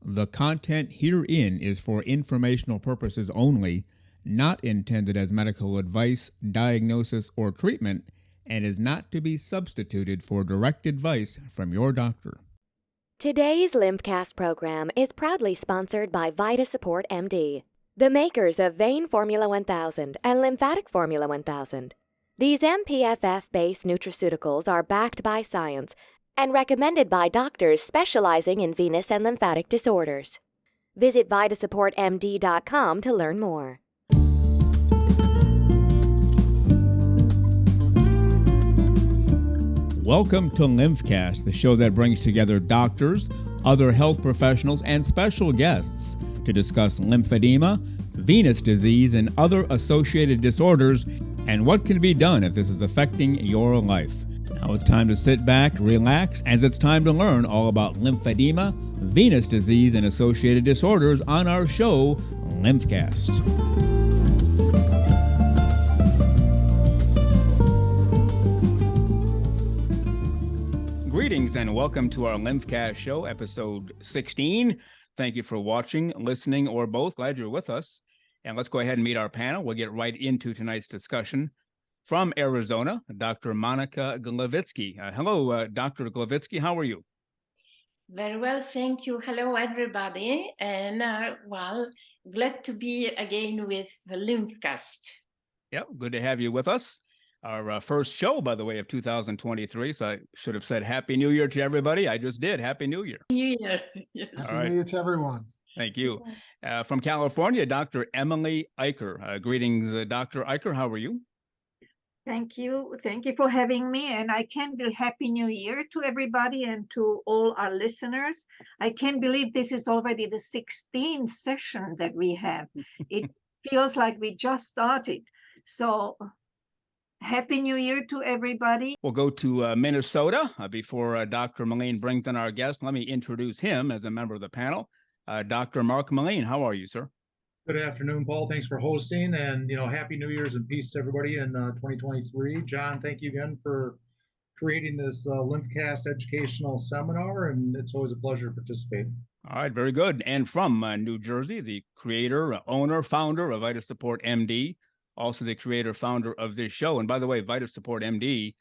The content herein is for informational purposes only, not intended as medical advice, diagnosis, or treatment, and is not to be substituted for direct advice from your doctor. Today's LymphCast program is proudly sponsored by VitaSupport MD, the makers of Vein Formula 1000 and Lymphatic Formula 1000. These MPFF-based nutraceuticals are backed by science and recommended by doctors specializing in venous and lymphatic disorders. Visit VitaSupportMD.com to learn more. Welcome to LymphCast, the show that brings together doctors, other health professionals, and special guests to discuss lymphedema, venous disease, and other associated disorders, and what can be done if this is affecting your life. Now it's time to sit back, relax, as it's time to learn all about lymphedema, venous disease, and associated disorders on our show, LymphCast. Greetings and welcome to our LymphCast show, episode 16. Thank you for watching, listening, or both. Glad you're with us. And let's go ahead and meet our panel. We'll get right into tonight's discussion. From Arizona, Dr. Monica Glavitsky. Hello, Dr. Glavitsky. How are you? Very well, thank you. Hello, everybody. And, glad to be again with the LymphCast. Yep, good to have you with us. Our first show, by the way, of 2023. So I should have said Happy New Year to everybody. I just did. Happy New Year. New Year. Yes. Happy New Year to everyone. Thank you. From California, Dr. Emily Eicher. Greetings, Dr. Eicher. How are you? Thank you. Thank you for having me. And I can't believe Happy New Year to everybody and to all our listeners. I can't believe this is already the 16th session that we have. It feels like we just started. So Happy New Year to everybody. We'll go to Minnesota. Before Dr. Moline brings in our guest, let me introduce him as a member of the panel. Dr. Mark Moline, how are you, sir? Good afternoon, Paul. Thanks for hosting, and Happy New Year's and peace to everybody in 2023. John, thank you again for creating this LymphCast educational seminar, and it's always a pleasure to participate. All right, very good. And from New Jersey, the creator, owner, founder of VitaSupport MD, also the creator, founder of this show. And by the way, VitaSupport MD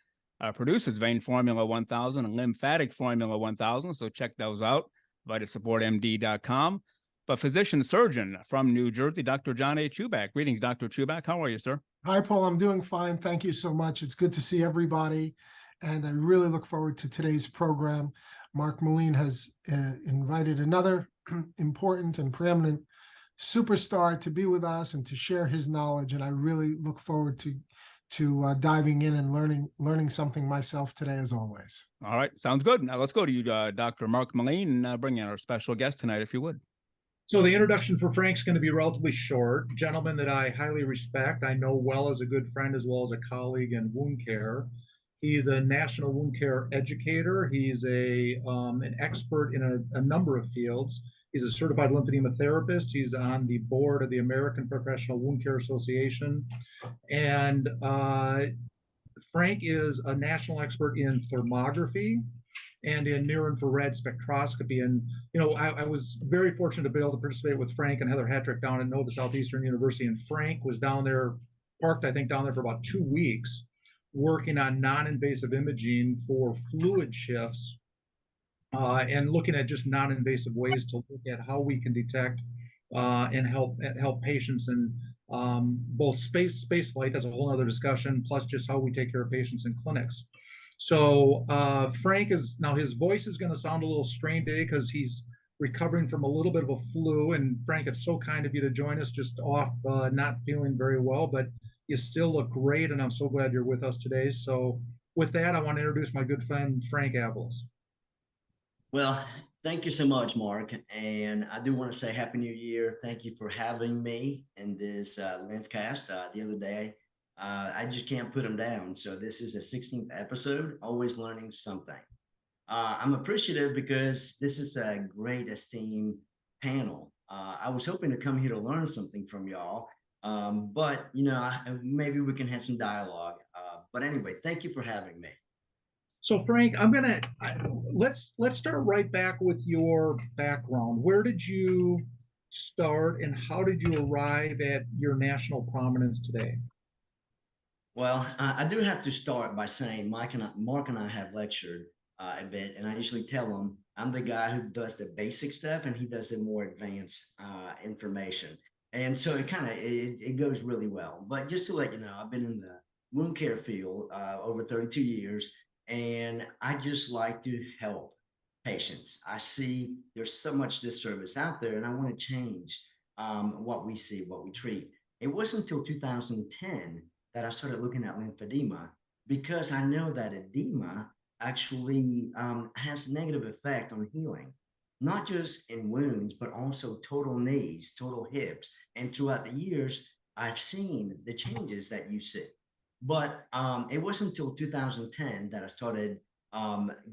produces Vein Formula 1000 and Lymphatic Formula 1000, so check those out, VitaSupportMD.com. But physician surgeon from New Jersey, Dr. John A. Chubak. Greetings, Dr. Chubak. How are you, sir? Hi, Paul. I'm doing fine. Thank you so much. It's good to see everybody. And I really look forward to today's program. Mark Moline has invited another important and preeminent superstar to be with us and to share his knowledge. And I really look forward to diving in and learning something myself today, as always. All right. Sounds good. Now let's go to you, Dr. Mark Moline, and bring in our special guest tonight, if you would. So the introduction for Frank's going to be relatively short. Gentleman that I highly respect, I know well as a good friend as well as a colleague in wound care. He's a national wound care educator. He's an expert in a number of fields. He's a certified lymphedema therapist. He's on the board of the American Professional Wound Care Association. And Frank is a national expert in thermography and in near-infrared spectroscopy. And, I was very fortunate to be able to participate with Frank and Heather Hattrick down at Nova Southeastern University. And Frank was down there, parked, I think, down there for about 2 weeks, working on non-invasive imaging for fluid shifts and looking at just non-invasive ways to look at how we can detect and help patients in both space flight, that's a whole other discussion, plus just how we take care of patients in clinics. So Frank is, now his voice is going to sound a little strained today because he's recovering from a little bit of a flu. And Frank, it's so kind of you to join us just off not feeling very well, but you still look great. And I'm so glad you're with us today. So with that, I want to introduce my good friend, Frank Aviles. Well, thank you so much, Mark. And I do want to say Happy New Year. Thank you for having me in this LymphCast. The other day, I just can't put them down. So this is the 16th episode, always learning something. I'm appreciative because this is a great esteemed panel. I was hoping to come here to learn something from y'all, but maybe we can have some dialogue. But anyway, thank you for having me. So Frank, let's start right back with your background. Where did you start and how did you arrive at your national prominence today? Well, I do have to start by saying Mark and I have lectured a bit, and I usually tell him I'm the guy who does the basic stuff, and he does the more advanced information. And so it goes really well. But just to let you know, I've been in the wound care field over 32 years, and I just like to help patients. I see there's so much disservice out there, and I want to change what we see, what we treat. It wasn't until 2010 that I started looking at lymphedema because I know that edema actually has negative effect on healing, not just in wounds, but also total knees, total hips. And throughout the years, I've seen the changes that you see. But it wasn't until 2010 that I started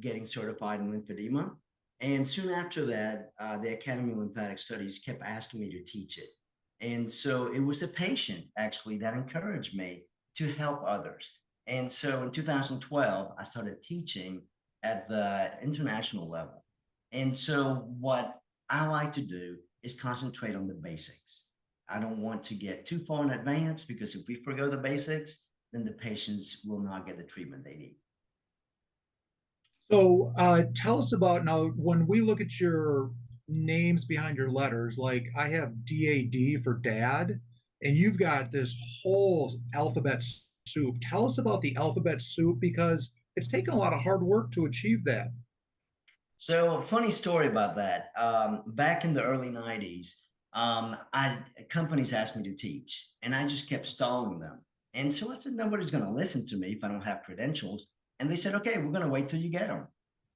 getting certified in lymphedema. And soon after that, the Academy of Lymphatic Studies kept asking me to teach it. And so it was a patient actually that encouraged me to help others. And so in 2012, I started teaching at the international level. And so what I like to do is concentrate on the basics. I don't want to get too far in advance because if we forgo the basics, then the patients will not get the treatment they need. So tell us about now, when we look at your names behind your letters, like I have DAD for dad, and you've got this whole alphabet soup. Tell us about the alphabet soup because it's taken a lot of hard work to achieve that. So, funny story about that. Back in the early 90s, companies asked me to teach, and I just kept stalling them. And so I said, nobody's going to listen to me if I don't have credentials. And they said, okay, we're going to wait till you get them.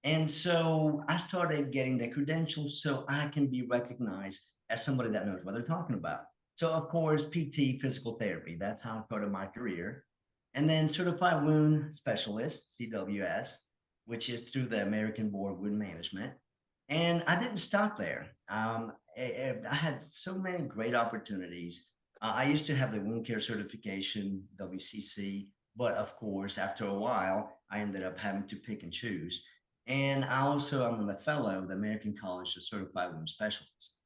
And so I started getting the credentials so I can be recognized as somebody that knows what they're talking about. So, of course, PT, physical therapy, that's how I started my career. And then certified wound specialist, CWS, which is through the American Board of Wound Management. And I didn't stop there. I had so many great opportunities. I used to have the wound care certification, WCC, but of course, after a while, I ended up having to pick and choose. And I'm a fellow of the American College of Certified Wound Specialists.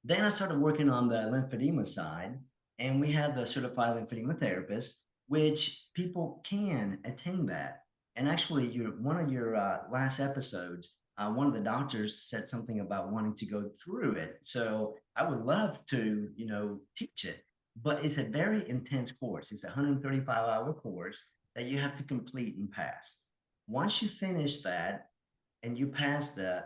Then I started working on the lymphedema side, and we have the certified lymphedema therapist, which people can attain that. And actually, one of your last episodes, one of the doctors said something about wanting to go through it. So I would love to, teach it, but it's a very intense course. It's a 135-hour course that you have to complete and pass. Once you finish that and you pass the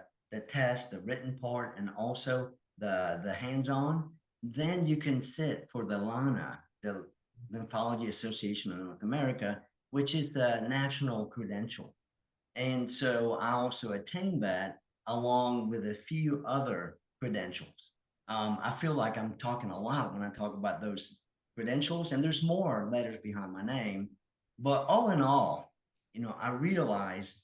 test, the written part, and also the hands-on, then you can sit for the LANA, the Lymphology Association of North America, which is the national credential. And so I also attained that along with a few other credentials. I feel like I'm talking a lot when I talk about those credentials, and there's more letters behind my name. But all in all, I realized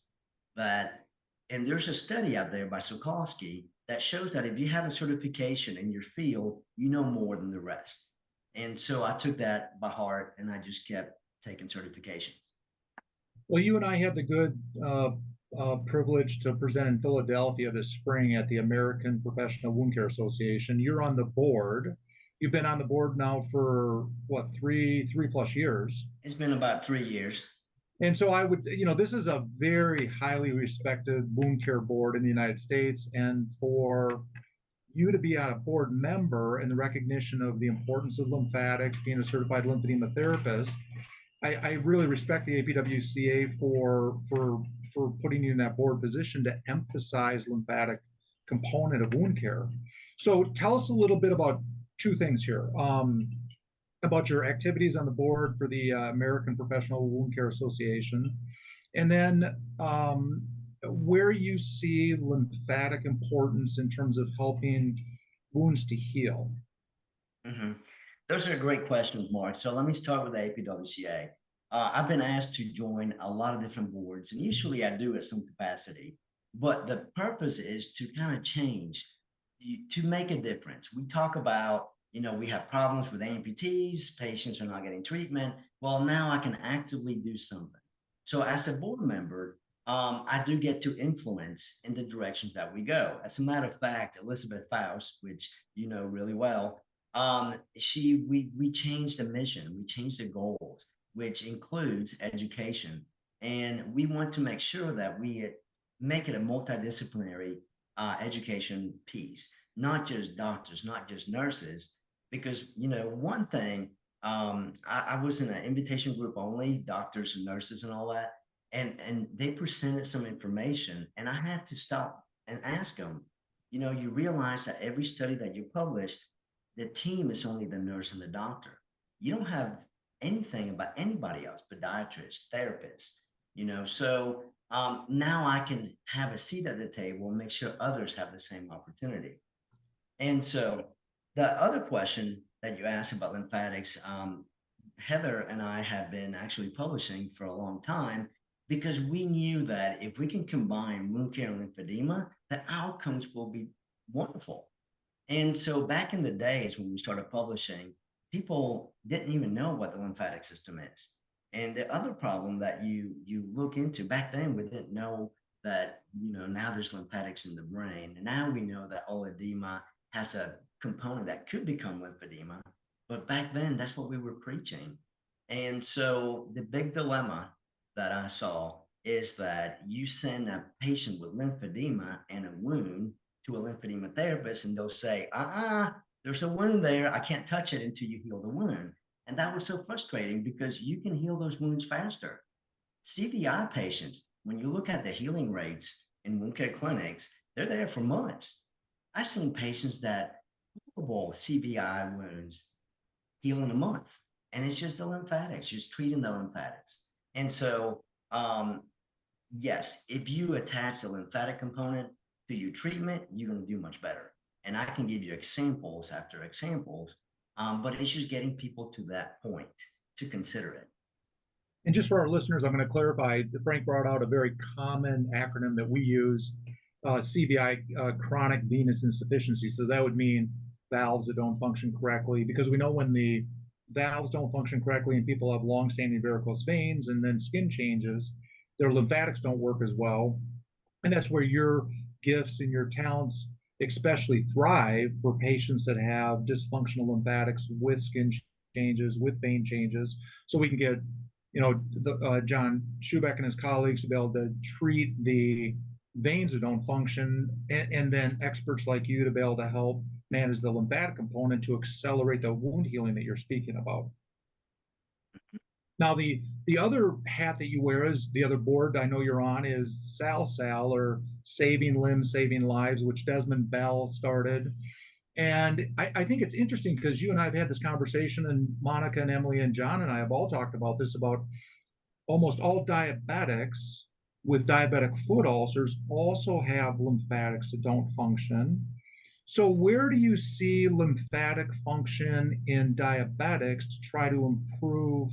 that, and there's a study out there by Sokolsky that shows that if you have a certification in your field, you know more than the rest. And so I took that by heart, and I just kept taking certifications. Well, you and I had the good privilege to present in Philadelphia this spring at the American Professional Wound Care Association. You're on the board. You've been on the board now for what, three plus years? It's been about 3 years. And so I would, this is a very highly respected wound care board in the United States. And for you to be a board member and the recognition of the importance of lymphatics, being a certified lymphedema therapist, I really respect the APWCA for putting you in that board position to emphasize lymphatic component of wound care. So tell us a little bit about two things here. About your activities on the board for the American Professional Wound Care Association, and then where you see lymphatic importance in terms of helping wounds to heal. Mm-hmm. Those are great questions, Mark. So let me start with the APWCA. I've been asked to join a lot of different boards, and usually I do at some capacity, but the purpose is to kind of change, to make a difference. We talk about, we have problems with amputees, patients are not getting treatment. Well, now I can actively do something So as a board member, I do get to influence in the directions that we go. As a matter of fact, Elizabeth Faust, which you know really well, we changed the mission, we changed the goals, which includes education, and we want to make sure that we make it a multidisciplinary education piece, not just doctors, not just nurses, because you know one thing. I was in an invitation group only, doctors and nurses and all that, and they presented some information, and I had to stop and ask them. You know, you realize that every study that you publish, the team is only the nurse and the doctor. You don't have anything about anybody else, podiatrists, therapists. You know, so now I can have a seat at the table and make sure others have the same opportunity. And so the other question that you asked about lymphatics, Heather and I have been actually publishing for a long time because we knew that if we can combine wound care and lymphedema, the outcomes will be wonderful. And so back in the days when we started publishing, people didn't even know what the lymphatic system is. And the other problem that you look into back then, we didn't know that, you know, now there's lymphatics in the brain. And now we know that all edema has a component that could become lymphedema. But back then, that's what we were preaching. And so the big dilemma that I saw is that you send a patient with lymphedema and a wound to a lymphedema therapist, and they'll say, there's a wound there. I can't touch it until you heal the wound. And that was so frustrating because you can heal those wounds faster. CVI patients, when you look at the healing rates in wound care clinics, they're there for months. I've seen patients that horrible CVI wounds heal in a month. And it's just the lymphatics, just treating the lymphatics. And so, yes, if you attach the lymphatic component to your treatment, you're going to do much better. And I can give you examples after examples, but it's just getting people to that point to consider it. And just for our listeners, I'm going to clarify, Frank brought out a very common acronym that we use, CVI, chronic venous insufficiency. So that would mean valves that don't function correctly, because we know when the valves don't function correctly and people have long-standing varicose veins and then skin changes, their lymphatics don't work as well. And that's where your gifts and your talents especially thrive for patients that have dysfunctional lymphatics with skin changes, with vein changes. So we can get, you know, John Schubeck and his colleagues to be able to treat the veins that don't function, and then experts like you to be able to help manage the lymphatic component to accelerate the wound healing that you're speaking about. Now, the other hat that you wear is the other board I know you're on is SALSAL, or Saving Limbs, Saving Lives, which Desmond Bell started. And I think it's interesting because you and I have had this conversation, and Monica and Emily and John and I have all talked about this, about almost all diabetics with diabetic foot ulcers also have lymphatics that don't function. So where do you see lymphatic function in diabetics to try to improve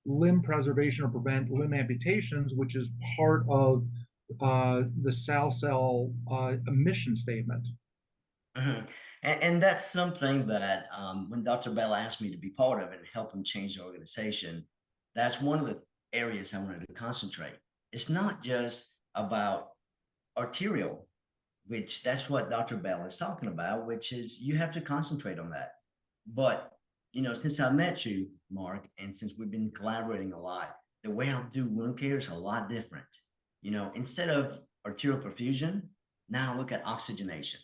limb preservation or prevent limb amputations, which is part of the SALSAL mission statement? Mm-hmm. And that's something that when Dr. Bell asked me to be part of it and help him change the organization, that's one of the areas I wanted to concentrate. It's not just about arterial, which that's what Dr. Bell is talking about, which is you have to concentrate on that. But, you know, since I met you, Mark, and since we've been collaborating a lot, the way I do wound care is a lot different. You know, instead of arterial perfusion, now I look at oxygenation.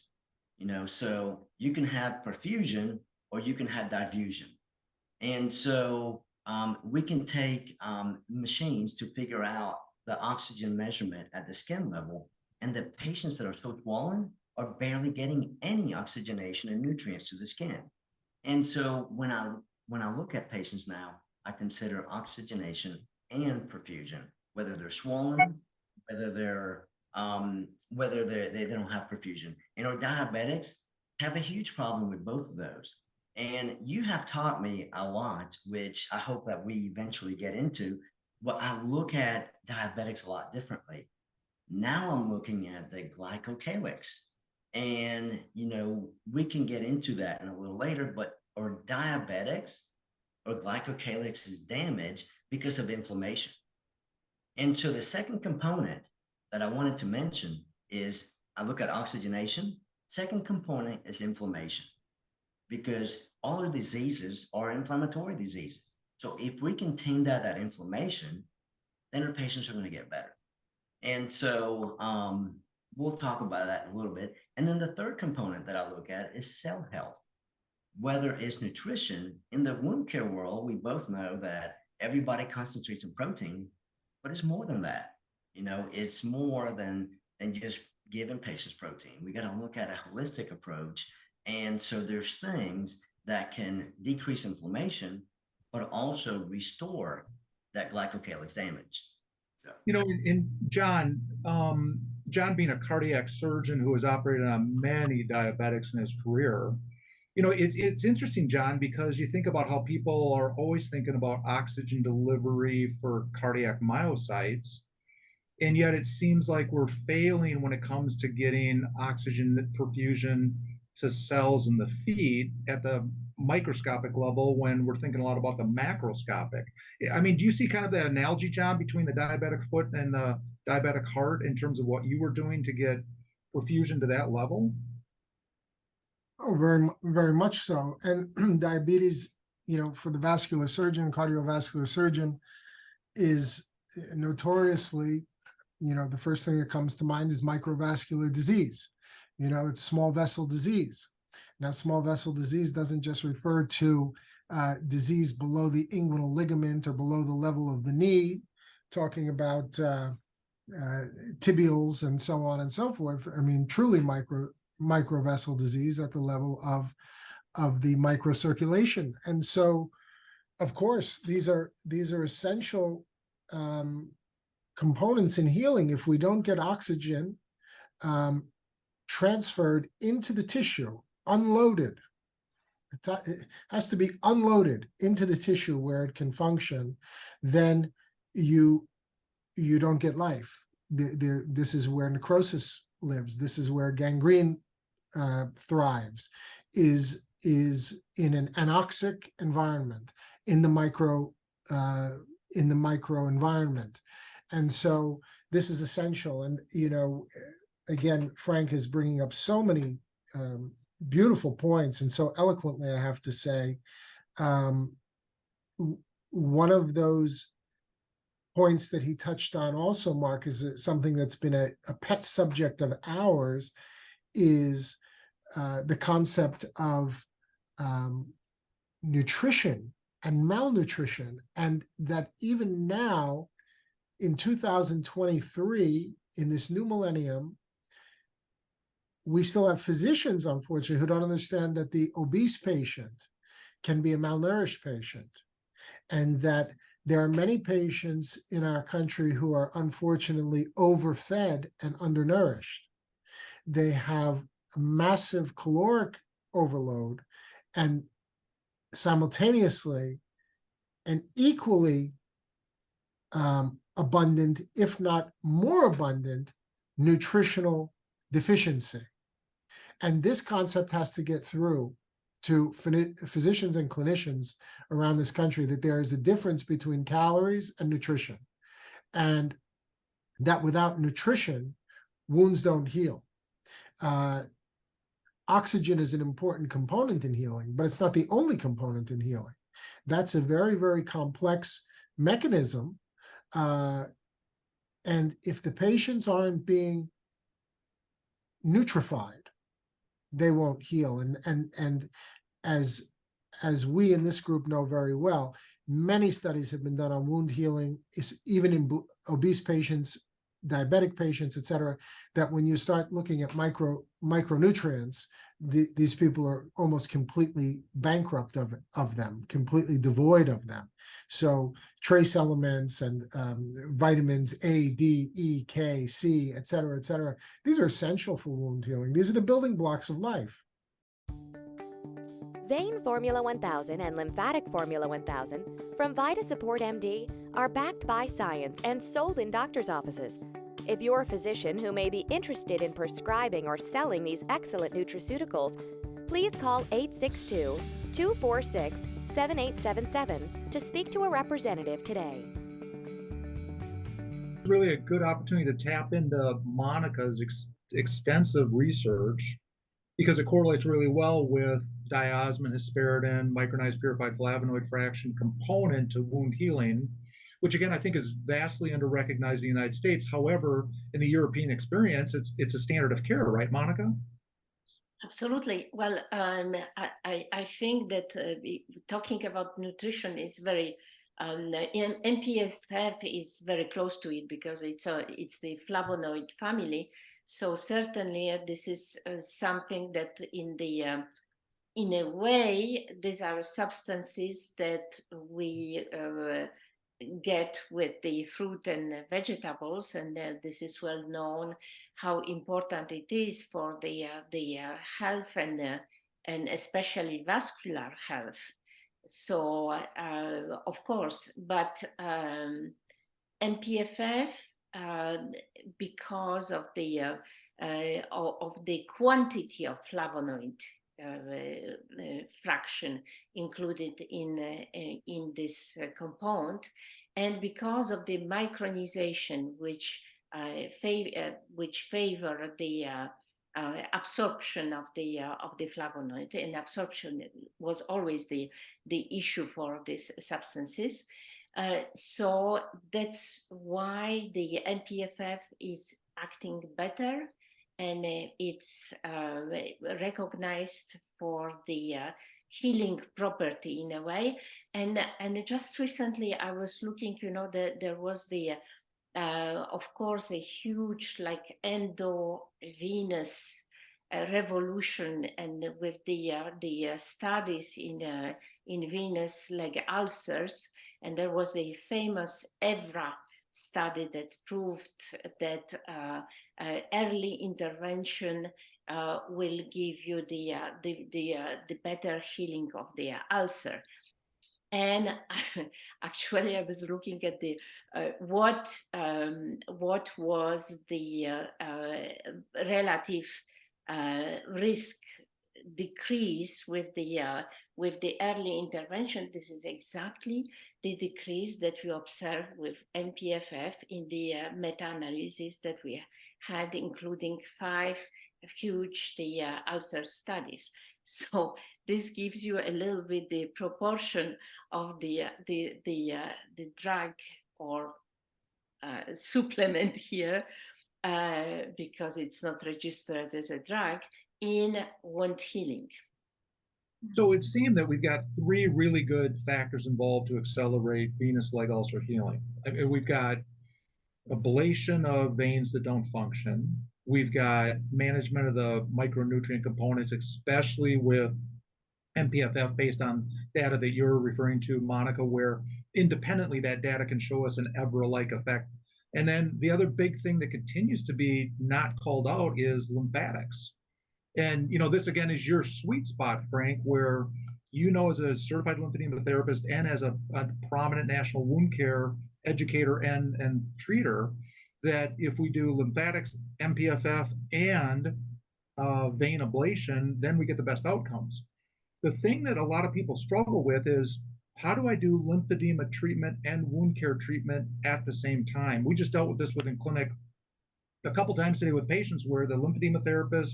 You know, so you can have perfusion or you can have diffusion. And so we can take machines to figure out the oxygen measurement at the skin level. And the patients that are so swollen are barely getting any oxygenation and nutrients to the skin. And so when I look at patients now, I consider oxygenation and perfusion, whether they're swollen, whether they don't have perfusion. And our diabetics have a huge problem with both of those. And you have taught me a lot, which I hope that we eventually get into, but I look at diabetics a lot differently. Now I'm looking at the glycocalyx. And, you know, we can get into that in a little later, but our diabetics or glycocalyx is damaged because of inflammation. And so the second component that I wanted to mention is I look at oxygenation. Second component is inflammation, because all our diseases are inflammatory diseases. So if we can tame that inflammation, then our patients are going to get better. And so we'll talk about that in a little bit. And then the third component that I look at is cell health. Whether it's nutrition, in the wound care world, we both know that everybody concentrates on protein, but it's more than that. It's more than just giving patients protein. We got to look at a holistic approach. And so there's things that can decrease inflammation, but also restore that glycocalyx damage. So. In John, John being a cardiac surgeon who has operated on many diabetics in his career, it's interesting, John, because you think about how people are always thinking about oxygen delivery for cardiac myocytes, and yet it seems like we're failing when it comes to getting oxygen perfusion to cells in the feet at the microscopic level when we're thinking a lot about the macroscopic. I mean, do you see kind of the analogy, John, between the diabetic foot and the diabetic heart in terms of what you were doing to get perfusion to that level? Oh, very, very much so. And diabetes, for the vascular surgeon, cardiovascular surgeon, is notoriously, the first thing that comes to mind is microvascular disease. It's small vessel disease. Now, small vessel disease doesn't just refer to disease below the inguinal ligament or below the level of the knee, talking about tibials and so on and so forth. I mean, truly microvessel disease at the level of the microcirculation. And so, of course, these are essential components in healing. If we don't get oxygen transferred into the tissue, unloaded, it has to be unloaded into the tissue where it can function, then you don't get life. This is where necrosis lives. This is where gangrene thrives, is in an anoxic environment, in the micro environment. And so this is essential. And again, Frank is bringing up so many beautiful points, and so eloquently, I have to say. One of those points that he touched on also, Mark, is something that's been a pet subject of ours, is the concept of nutrition and malnutrition. And that even now, in 2023, in this new millennium, we still have physicians, unfortunately, who don't understand that the obese patient can be a malnourished patient, and that there are many patients in our country who are unfortunately overfed and undernourished. They have a massive caloric overload, and simultaneously an equally abundant, if not more abundant, nutritional deficiency. And this concept has to get through to physicians and clinicians around this country, that there is a difference between calories and nutrition, and that without nutrition, wounds don't heal. Oxygen is an important component in healing, but it's not the only component in healing. That's a very, very complex mechanism. And if the patients aren't being nutrified, they won't heal. And as we in this group know very well, many studies have been done on wound healing, even in obese patients, diabetic patients, et cetera, that when you start looking at micronutrients, these people are almost completely bankrupt of them, completely devoid of them. So trace elements and vitamins A, D, E, K, C, et cetera, these are essential for wound healing. These are the building blocks of life. Vein Formula 1000 and Lymphatic Formula 1000 from VitaSupport MD are backed by science and sold in doctors' offices. If you're a physician who may be interested in prescribing or selling these excellent nutraceuticals, please call 862-246-7877 to speak to a representative today. Really a good opportunity to tap into Monica's extensive research because it correlates really well with diosmin, hesperidin, micronized purified flavonoid fraction component to wound healing, which again I think is vastly underrecognized in the United States. However, in the European experience, it's a standard of care, right, Monica? Absolutely. Well, I think that talking about nutrition is very MPFF is very close to it because it's the flavonoid family. So certainly this is something that in a way, these are substances that we get with the fruit and vegetables, and this is well known how important it is for the health and especially vascular health. So of course, but MPFF because of the quantity of flavonoid fraction included in this compound, and because of the micronization which favor the absorption of the flavonoid, and absorption was always the issue for these substances. So that's why the MPFF is acting better, and it's recognized for the healing property in a way. And just recently I was looking, there was the of course a huge like endovenous revolution, and with the studies in venous leg ulcers, and there was a famous EVRA study that proved that early intervention will give you the better healing of the ulcer. And actually, I was looking at the what was the relative risk decrease with the early intervention. This is exactly the decrease that we observed with MPFF in the meta-analysis that we had, including 5 huge ulcer studies. So this gives you a little bit the proportion of the drug or supplement here, because it's not registered as a drug in wound healing. So it seemed that we've got 3 really good factors involved to accelerate venous leg ulcer healing. We've got ablation of veins that don't function. We've got management of the micronutrient components, especially with MPFF based on data that you're referring to, Monica, where independently that data can show us an EVRA-like effect. And then the other big thing that continues to be not called out is lymphatics. And, this again is your sweet spot, Frank, where, as a certified lymphedema therapist and as a prominent national wound care educator and treater, that if we do lymphatics, MPFF, and vein ablation, then we get the best outcomes. The thing that a lot of people struggle with is, how do I do lymphedema treatment and wound care treatment at the same time? We just dealt with this within clinic a couple times today with patients where the lymphedema therapists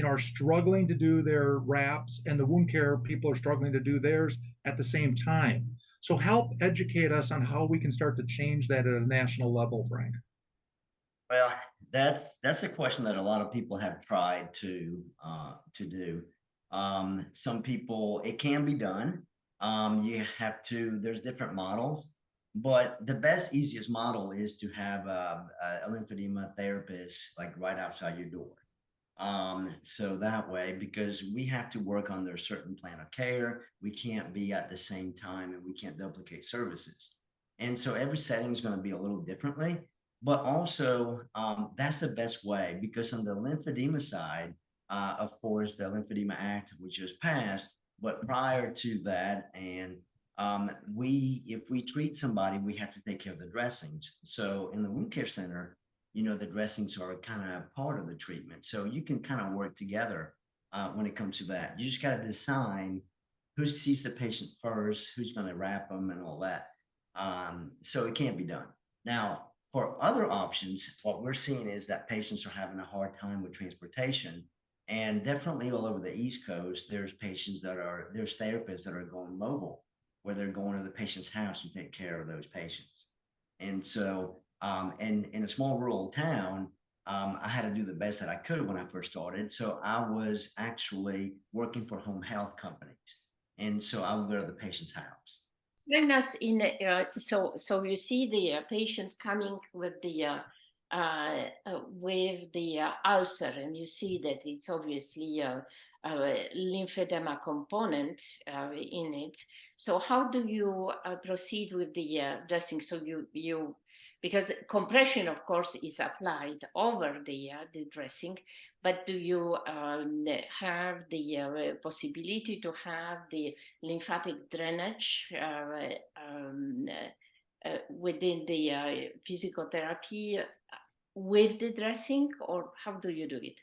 are struggling to do their wraps, and the wound care people are struggling to do theirs at the same time. So help educate us on how we can start to change that at a national level, Frank. Well, that's a question that a lot of people have tried to do. Some people, it can be done. There's different models, but the best, easiest model is to have a lymphedema therapist like right outside your door. So that way, because we have to work on their certain plan of care, we can't be at the same time and we can't duplicate services. And so every setting is going to be a little differently, but also that's the best way, because on the lymphedema side, of course, the Lymphedema Act, which was passed, but prior to that, and if we treat somebody, we have to take care of the dressings. So in the wound care center, the dressings are kind of part of the treatment. So you can kind of work together when it comes to that. You just got to decide who sees the patient first, who's going to wrap them and all that. So it can't be done. Now, For other options, what we're seeing is that patients are having a hard time with transportation. And definitely all over the East Coast, there's therapists that are going mobile, where they're going to the patient's house to take care of those patients. And so, and in a small rural town, I had to do the best that I could when I first started. So I was actually working for home health companies. And so I would go to the patient's house. Explain us in so you see the patient coming with the ulcer, and you see that it's obviously a lymphedema component in it. So how do you proceed with the dressing? So you because compression, of course, is applied over the dressing, but do you have the possibility to have the lymphatic drainage within the physiotherapy with the dressing, or how do you do it?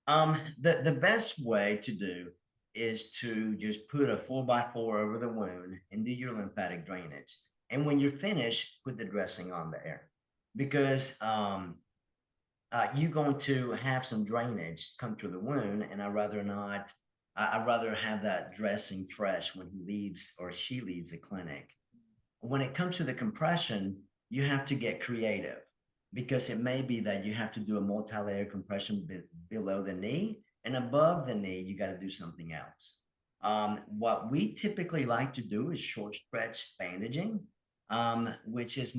The best way to do is to just put a 4x4 over the wound and do your lymphatic drainage. And when you're finished, put the dressing on there, because you're going to have some drainage come through the wound, and I'd rather not. I'd rather have that dressing fresh when he leaves or she leaves the clinic. When it comes to the compression, you have to get creative, because it may be that you have to do a multi-layer compression below the knee, and above the knee, you got to do something else. What we typically like to do is short stretch bandaging, which is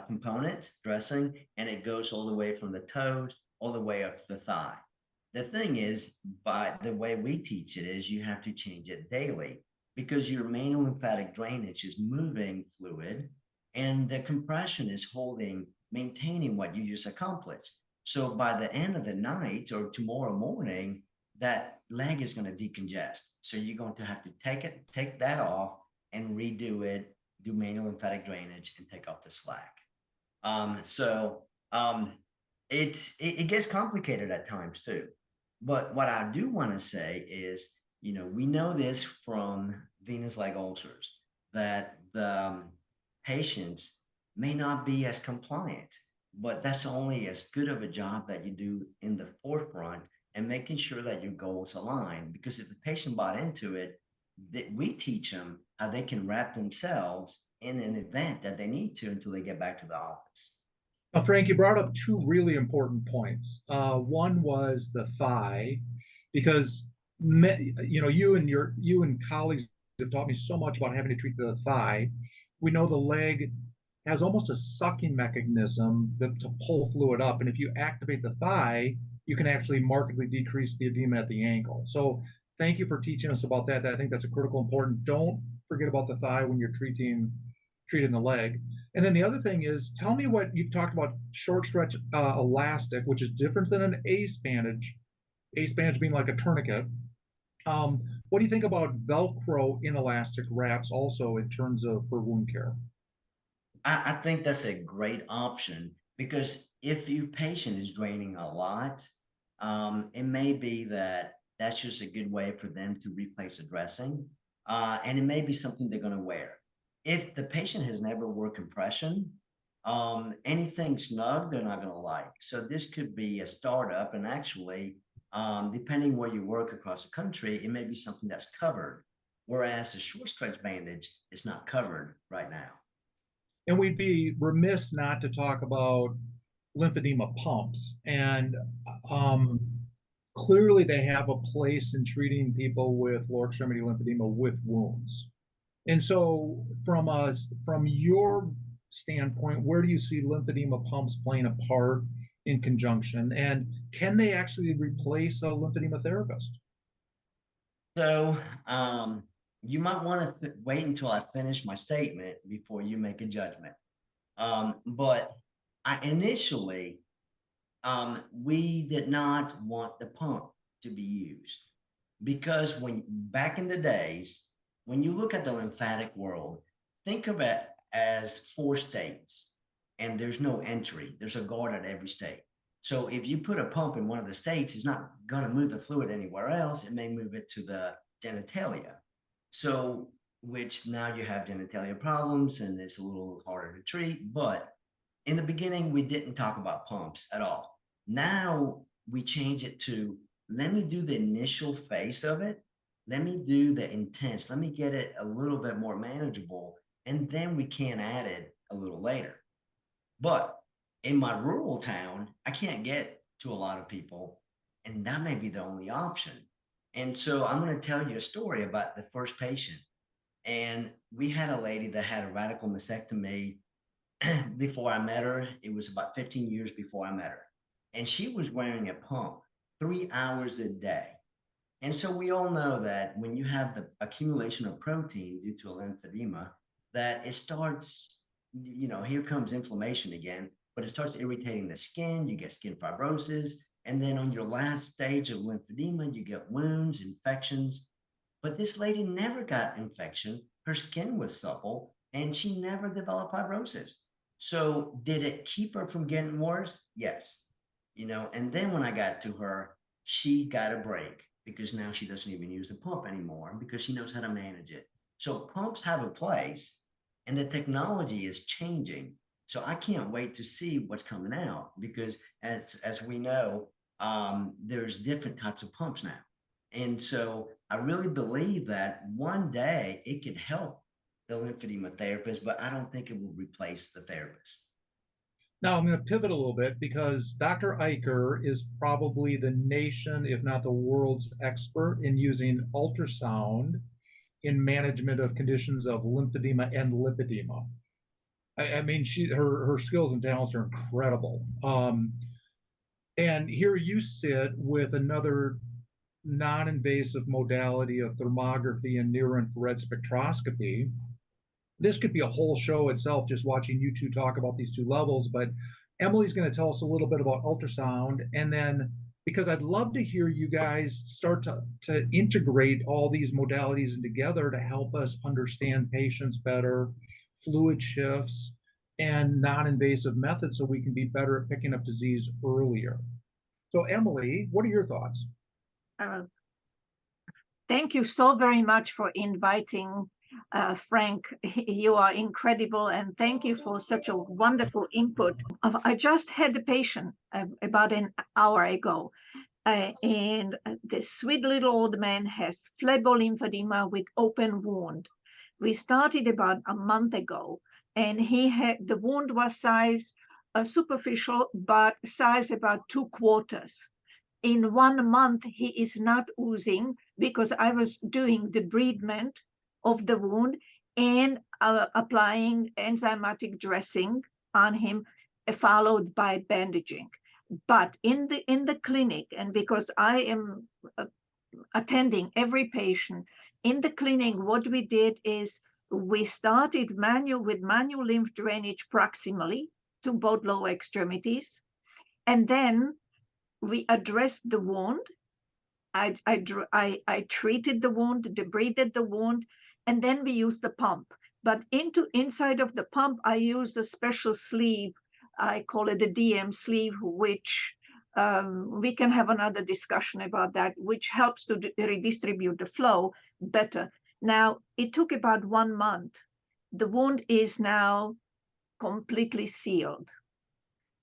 component dressing, and it goes all the way from the toes all the way up to the thigh. The thing is, by the way we teach it, is you have to change it daily, because your main lymphatic drainage is moving fluid, and the compression is maintaining what you just accomplished. So by the end of the night or tomorrow morning, that leg is going to decongest. So you're going to have to take that off and redo it, do manual lymphatic drainage, and take off the slack. It gets complicated at times too. But what I do want to say is, we know this from venous leg ulcers, that the patients may not be as compliant, but that's only as good of a job that you do in the forefront and making sure that your goals align. Because if the patient bought into it, we teach them how they can wrap themselves in an event that they need to until they get back to the office. Frank, you brought up two really important points. One was the thigh, because you and colleagues have taught me so much about having to treat the thigh. We know the leg has almost a sucking mechanism to pull fluid up, and if you activate the thigh, you can actually markedly decrease the edema at the ankle. So thank you for teaching us about that. I think that's a critical important. Don't forget about the thigh when you're treating the leg. And then the other thing is, tell me what you've talked about, short stretch elastic, which is different than an ACE bandage. ACE bandage being like a tourniquet. What do you think about Velcro inelastic wraps also in terms of for wound care? I think that's a great option, because if your patient is draining a lot, it may be that that's just a good way for them to replace a dressing, and it may be something they're going to wear. If the patient has never worked compression, anything snug they're not going to like. So this could be a startup, and actually, depending where you work across the country, it may be something that's covered, whereas the short stretch bandage is not covered right now. And we'd be remiss not to talk about lymphedema pumps. And clearly they have a place in treating people with lower extremity lymphedema with wounds. And so from your standpoint, where do you see lymphedema pumps playing a part in conjunction? And can they actually replace a lymphedema therapist? So you might want to wait until I finish my statement before you make a judgment. But initially, we did not want the pump to be used, because back in the days, when you look at the lymphatic world, think of it as 4 states, and there's no entry. There's a guard at every state. So if you put a pump in one of the states, it's not going to move the fluid anywhere else. It may move it to the genitalia. So, which now you have genitalia problems, and it's a little harder to treat. But In the beginning, we didn't talk about pumps at all. Now we change it to, let me do the initial phase of it. Let me do the intense. Let me get it a little bit more manageable. And then we can add it a little later. But in my rural town, I can't get to a lot of people, and that may be the only option. And so I'm going to tell you a story about the first patient. And we had a lady that had a radical mastectomy before I met her. It was about 15 years before I met her. And she was wearing a pump 3 hours a day. And so we all know that when you have the accumulation of protein due to a lymphedema, that it starts, here comes inflammation again, but it starts irritating the skin, you get skin fibrosis. And then on your last stage of lymphedema, you get wounds, infections. But this lady never got infection. Her skin was supple and she never developed fibrosis. So did it keep her from getting worse? Yes. And then when I got to her, she got a break because now she doesn't even use the pump anymore because she knows how to manage it. So pumps have a place and the technology is changing. So I can't wait to see what's coming out because as we know, there's different types of pumps now. And so I really believe that one day it can help the lymphedema therapist, but I don't think it will replace the therapist. Now I'm going to pivot a little bit because Dr. Eicher is probably the nation, if not the world's expert in using ultrasound in management of conditions of lymphedema and lipedema. I mean, her skills and talents are incredible. And here you sit with another non-invasive modality of thermography and near-infrared spectroscopy. This could be a whole show itself, just watching you two talk about these two levels, but Emily's going to tell us a little bit about ultrasound. And then, because I'd love to hear you guys start to integrate all these modalities together to help us understand patients better, fluid shifts, and non-invasive methods so we can be better at picking up disease earlier. So Emily, what are your thoughts? Thank you so very much for inviting Frank. You are incredible, and thank you for such a wonderful input. I just had a patient about an hour ago, and this sweet little old man has phlebolymphodema with open wound. We started about a month ago, and the wound was size superficial, but size about 2/4. In 1 month, he is not oozing because I was doing debridement of the wound and applying enzymatic dressing on him, followed by bandaging. But in the clinic, and because I am attending every patient in the clinic, what we did is we started with manual lymph drainage proximally to both lower extremities, and then we addressed the wound. I treated the wound, debrided the wound, and then we used the pump. But inside of the pump, I used a special sleeve. I call it a DM sleeve, which we can have another discussion about that, which helps to redistribute the flow better. Now, it took about 1 month. The wound is now completely sealed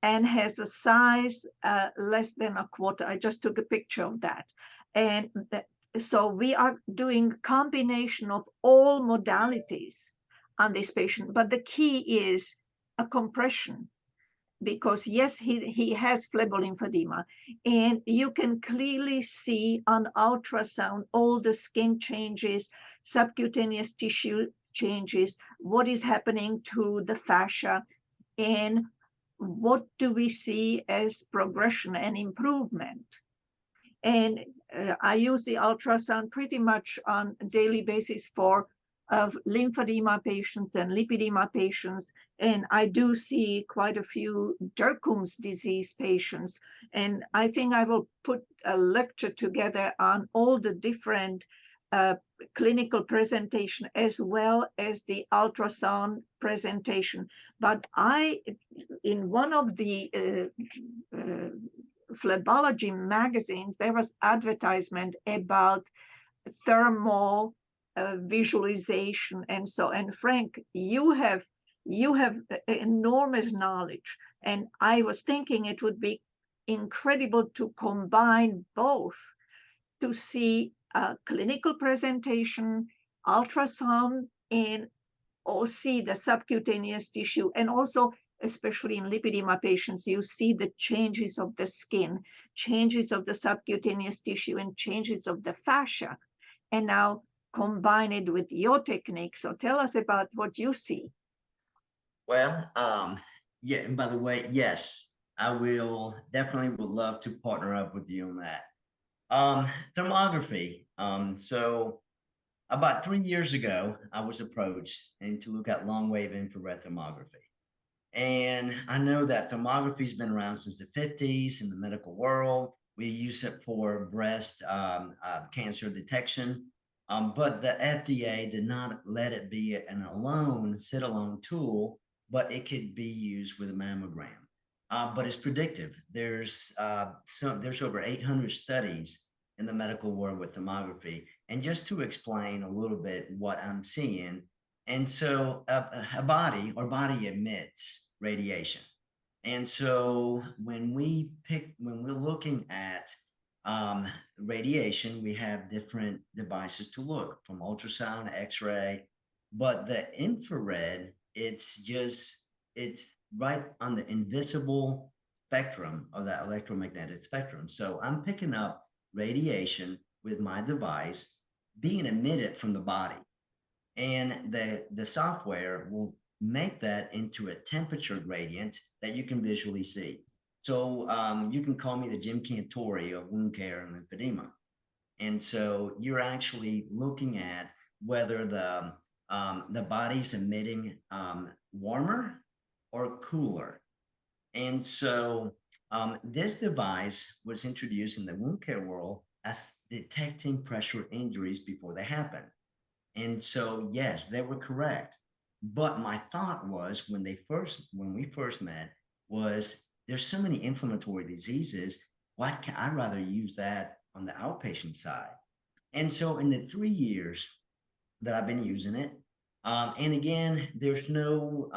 and has a size less than 1/4. I just took a picture of that. And so we are doing combination of all modalities on this patient. But the key is a compression, because yes, he has phlebolymphodema, and you can clearly see on ultrasound all the skin changes, subcutaneous tissue changes, what is happening to the fascia, and what do we see as progression and improvement. And I use the ultrasound pretty much on a daily basis for lymphedema patients and lipedema patients. And I do see quite a few Derkum's disease patients. And I think I will put a lecture together on all the different clinical presentation as well as the ultrasound presentation. But in one of the phlebology magazines, there was advertisement about thermal visualization. And Frank, you have You have enormous knowledge, and I was thinking it would be incredible to combine both, to see a clinical presentation, ultrasound, and or see the subcutaneous tissue, and also especially in lipedema patients, you see the changes of the skin, changes of the subcutaneous tissue, and changes of the fascia. And now combine it with your technique. So tell us about what you see. Well, yeah, and by the way, yes, I will definitely would love to partner up with you on that. Thermography. So about 3 years ago, I was approached and to look at long wave infrared thermography. And I know that thermography's been around since the 50s in the medical world. We use it for breast cancer detection. But the FDA did not let it be an sit alone tool, but it could be used with a mammogram. But it's predictive. There's over 800 studies in the medical world with thermography. And just to explain a little bit what I'm seeing, and so a body emits radiation. And so when we're looking at radiation, we have different devices to look from ultrasound, X-ray, but the infrared, it's right on the invisible spectrum of that electromagnetic spectrum. So I'm picking up radiation with my device being emitted from the body. And the software will make that into a temperature gradient that you can visually see. So you can call me the Jim Cantori of wound care and lymphedema. And so you're actually looking at whether the body's emitting warmer or cooler. And so this device was introduced in the wound care world as detecting pressure injuries before they happen. And so, yes, they were correct. But my thought was when we first met was there's so many inflammatory diseases. Why can't I rather use that on the outpatient side? And so in the 3 years that I've been using it, and again, there's no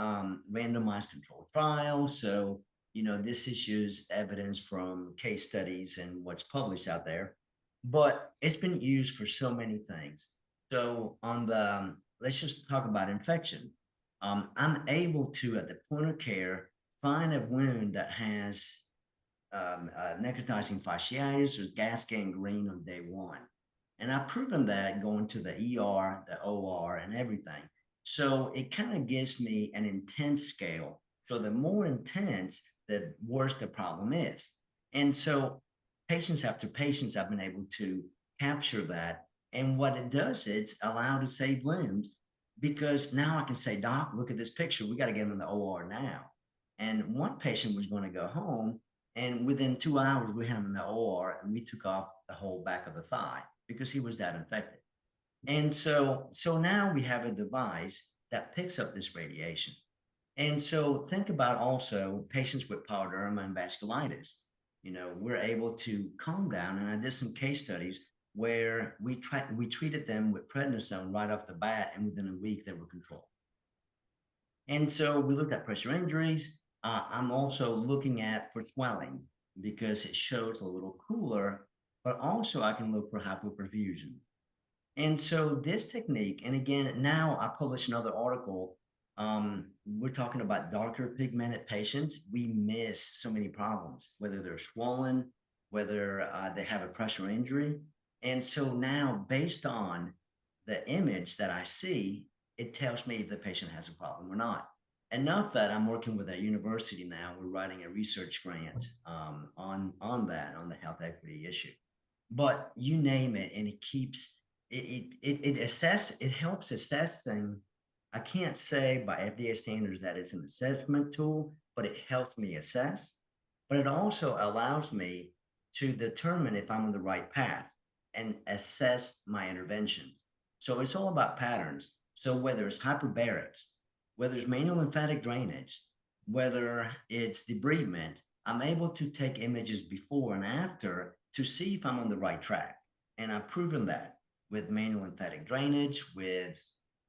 randomized controlled trial. So, this is just evidence from case studies and what's published out there. But it's been used for so many things. So let's just talk about infection. I'm able to, at the point of care, find a wound that has necrotizing fasciitis or gas gangrene on day one. And I've proven that going to the ER, the OR, and everything. So it kind of gives me an intense scale. So the more intense, the worse the problem is. And so patients after patients, I've been able to capture that. And what it does, it's allowed to save limbs because now I can say, Doc, look at this picture. We got to get him in the OR now. And one patient was going to go home. And within 2 hours, we had him in the OR and we took off the whole back of the thigh because he was that infected. And so now we have a device that picks up this radiation. And so think about also patients with pyoderma and vasculitis. We're able to calm down. And I did some case studies where we treated them with prednisone right off the bat, and within a week they were controlled. And so we looked at pressure injuries. I'm also looking at for swelling because it shows a little cooler, but also I can look for hypoperfusion. And so this technique, and again, now I published another article. We're talking about darker pigmented patients. We miss so many problems, whether they're swollen, whether they have a pressure injury. And so now, based on the image that I see, it tells me if the patient has a problem or not. Enough that I'm working with a university now. We're writing a research grant on the health equity issue. But you name it, and it keeps it helps assessing. I can't say by FDA standards that it's an assessment tool, but it helps me assess. But it also allows me to determine if I'm on the right path and assess my interventions. So it's all about patterns. So whether it's hyperbarics, whether it's manual lymphatic drainage, whether it's debridement, I'm able to take images before and after to see if I'm on the right track. And I've proven that with manual lymphatic drainage, with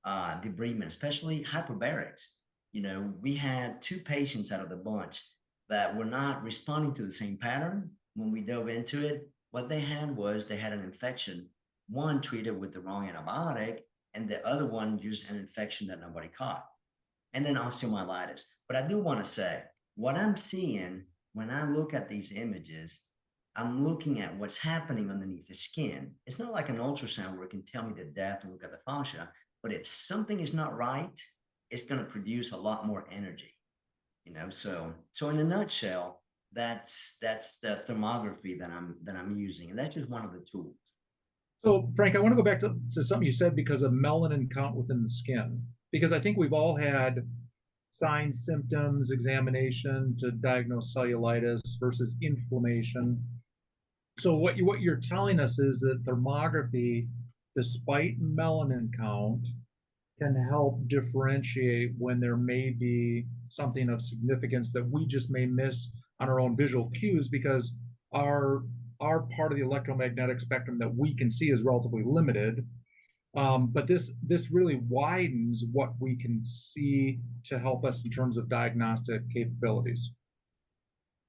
debridement, especially hyperbarics. We had 2 patients out of the bunch that were not responding to the same pattern when we dove into it. What they had an infection, one treated with the wrong antibiotic, and the other one used an infection that nobody caught, and then osteomyelitis. But I do want to say, what I'm seeing when I look at these images, I'm looking at what's happening underneath the skin. It's not like an ultrasound where it can tell me the depth and look at the fascia, but if something is not right, it's going to produce a lot more energy. So in a nutshell, that's the thermography that I'm using, and that's just one of the tools. So, Frank, I want to go back to something you said because of melanin count within the skin, because I think we've all had signs, symptoms, examination to diagnose cellulitis versus inflammation. So what you're telling us is that thermography, despite melanin count, can help differentiate when there may be something of significance that we just may miss on our own visual cues, because our part of the electromagnetic spectrum that we can see is relatively limited. But this really widens what we can see to help us in terms of diagnostic capabilities.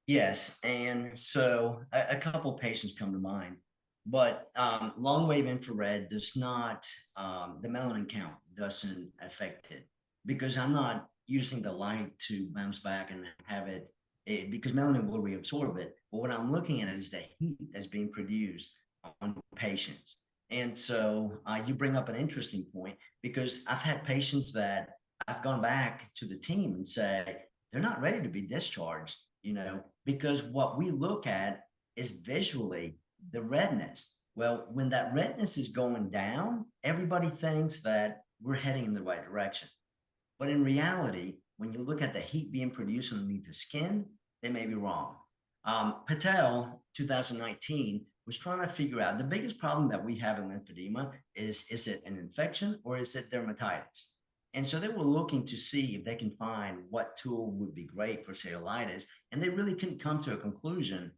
Yes, and so a couple patients come to mind, but long wave infrared does not, the melanin count doesn't affect it, because I'm not using the light to bounce back and have it, because melanin will reabsorb it. But what I'm looking at is the heat that's being produced on patients. And so you bring up an interesting point, because I've had patients that I've gone back to the team and say, they're not ready to be discharged, because what we look at is visually the redness. Well, when that redness is going down, everybody thinks that we're heading in the right direction. But in reality, when you look at the heat being produced underneath the skin, they may be wrong. Patel, 2019, was trying to figure out the biggest problem that we have in lymphedema is it an infection or is it dermatitis? And so they were looking to see if they can find what tool would be great for cellulitis, and they really couldn't come to a conclusion.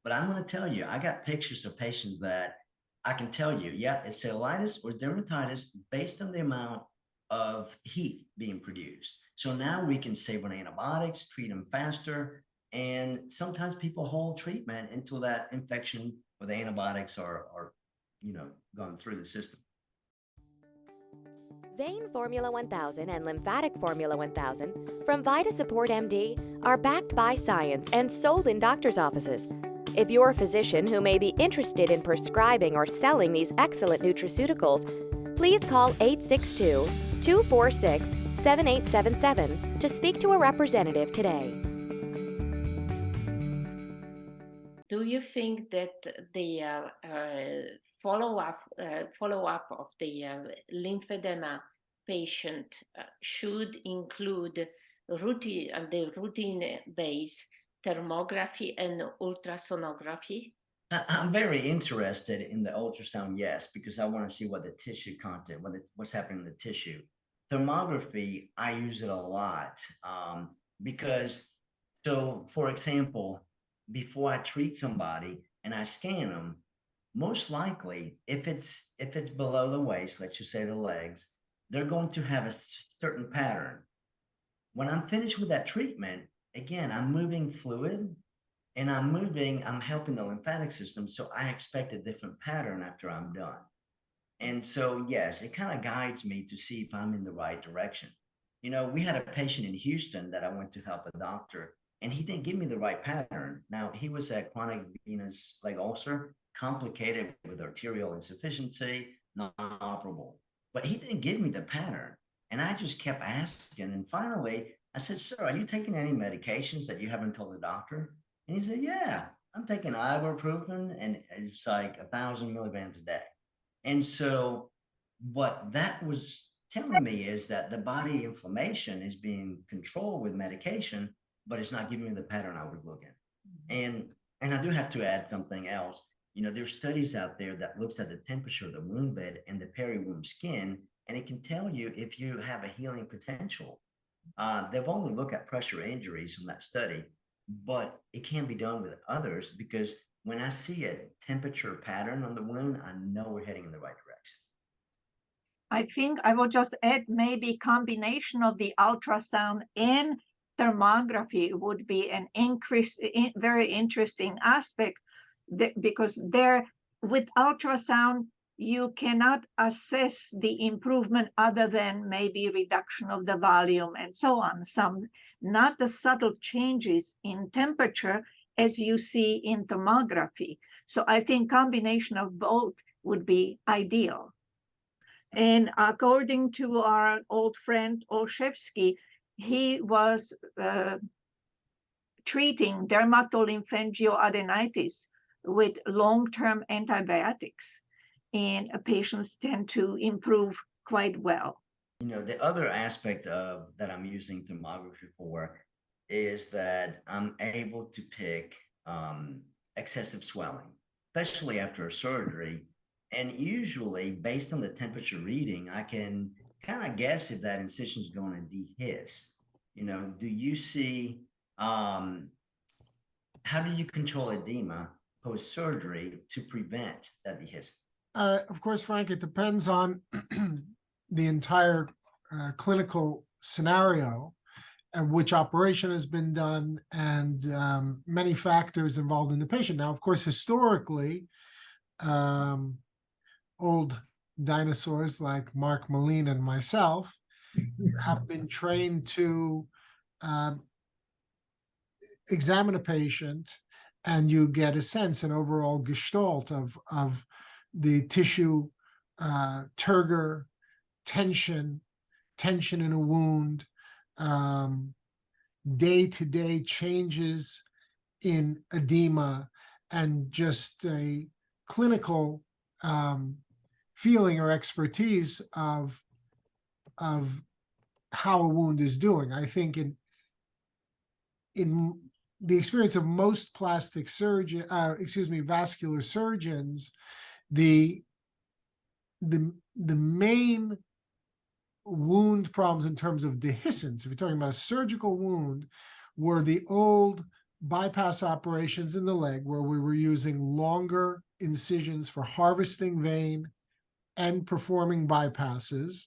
But I'm going to tell you, I got pictures of patients that I can tell you, yeah, it's cellulitis or dermatitis based on the amount of heat being produced. So now we can save on antibiotics, treat them faster, and sometimes people hold treatment until that infection or the antibiotics are gone through the system. Vein Formula 1000 and Lymphatic Formula 1000 from VitaSupport MD are backed by science and sold in doctors' offices. If you're a physician who may be interested in prescribing or selling these excellent nutraceuticals, please call 862-246-7877 to speak to a representative today. Do you think that the follow-up of the lymphedema patient should include routine-based thermography and ultrasonography? I'm very interested in the ultrasound, yes, because I want to see what the tissue content, what's happening in the tissue. Thermography, I use it a lot because, so for example, before I treat somebody and I scan them, most likely, if it's below the waist, let's just say the legs, they're going to have a certain pattern. When I'm finished with that treatment, again, I'm moving fluid and I'm helping the lymphatic system. So I expect a different pattern after I'm done. And so, yes, it kind of guides me to see if I'm in the right direction. We had a patient in Houston that I went to help a doctor, and he didn't give me the right pattern. Now, he was a chronic venous leg ulcer, complicated with arterial insufficiency, non-operable. But he didn't give me the pattern. And I just kept asking. And finally, I said, sir, are you taking any medications that you haven't told the doctor? And he said, yeah, I'm taking ibuprofen, and it's like 1,000 milligrams a day. And so what that was telling me is that the body inflammation is being controlled with medication, but it's not giving me the pattern I was looking. And I do have to add something else. There's studies out there that looks at the temperature of the wound bed and the peri-wound skin, and it can tell you if you have a healing potential. They've only looked at pressure injuries from that study, but it can be done with others, because when I see a temperature pattern on the wound, I know we're heading in the right direction. I think I will just add maybe combination of the ultrasound and thermography would be an very interesting aspect because there with ultrasound, you cannot assess the improvement other than maybe reduction of the volume and so on. Not the subtle changes in temperature as you see in thermography. So I think combination of both would be ideal. And according to our old friend Olszewski, he was treating dermatolymphangioadenitis with long-term antibiotics, and patients tend to improve quite well. You know, the other aspect of that I'm using thermography for is that I'm able to pick excessive swelling, especially after a surgery. And usually, based on the temperature reading, I can kind of guess if that incision is going to dehisce. You know, do you see how do you control edema post-surgery to prevent that dehiscence? Of course, Frank, it depends on the entire clinical scenario and which operation has been done and many factors involved in the patient. Now, of course, historically, old dinosaurs like Mark Moline and myself have been trained to examine a patient, and you get a sense, an overall gestalt of the tissue, turgor, tension in a wound, day-to-day changes in edema, and just a clinical feeling or expertise of how a wound is doing. I think in the experience of most vascular surgeons, the main wound problems in terms of dehiscence, if you're talking about a surgical wound, were the old bypass operations in the leg where we were using longer incisions for harvesting vein and performing bypasses.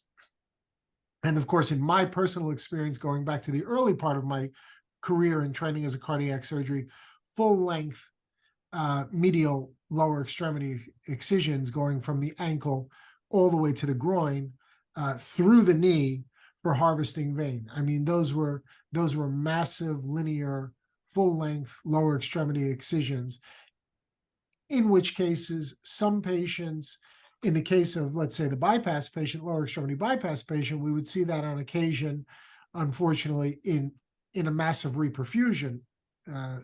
And of course, in my personal experience, going back to the early part of my career in training as a cardiac surgery, full-length medial lower extremity excisions going from the ankle all the way to the groin through the knee for harvesting vein. I mean, those were massive linear full-length lower extremity excisions, in which cases some patients, in the case of, let's say, the bypass patient, lower extremity bypass patient, we would see that on occasion, unfortunately, in a massive reperfusion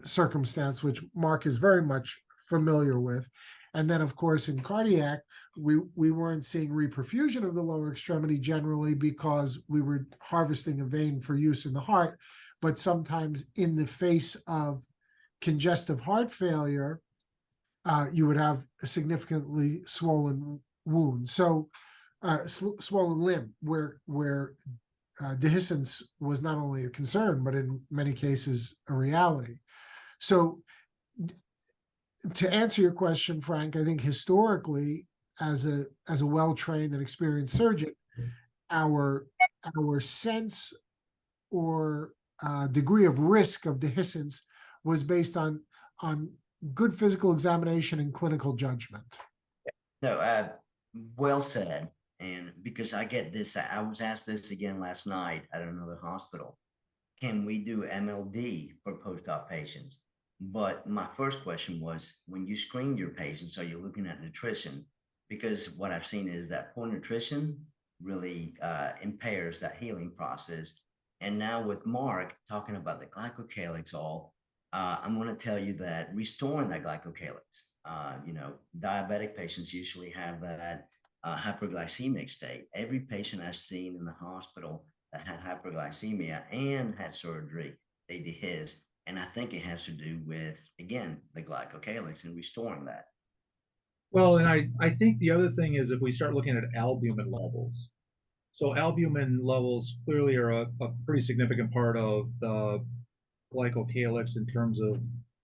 circumstance, which Mark is very much familiar with. And then, of course, in cardiac, we weren't seeing reperfusion of the lower extremity generally because we were harvesting a vein for use in the heart. But sometimes in the face of congestive heart failure, you would have a significantly swollen wound. So swollen limb where dehiscence was not only a concern, but in many cases a reality. So to answer your question, Frank, I think historically, as a well-trained and experienced surgeon, our sense or degree of risk of dehiscence was based on good physical examination and clinical judgment. No, well said. And because I get this, I was asked this again last night at another hospital. Can we do MLD for post-op patients? But my first question was, when you screen your patients, are you looking at nutrition? Because what I've seen is that poor nutrition really impairs that healing process. And now with Mark talking about the glycocalyx I'm going to tell you that restoring that glycocalyx, diabetic patients usually have that hyperglycemic state. Every patient I've seen in the hospital that had hyperglycemia and had surgery, they dehisced. And I think it has to do with, again, the glycocalyx and restoring that. Well, and I think the other thing is if we start looking at albumin levels. So albumin levels clearly are a pretty significant part of the glycocalyx in terms of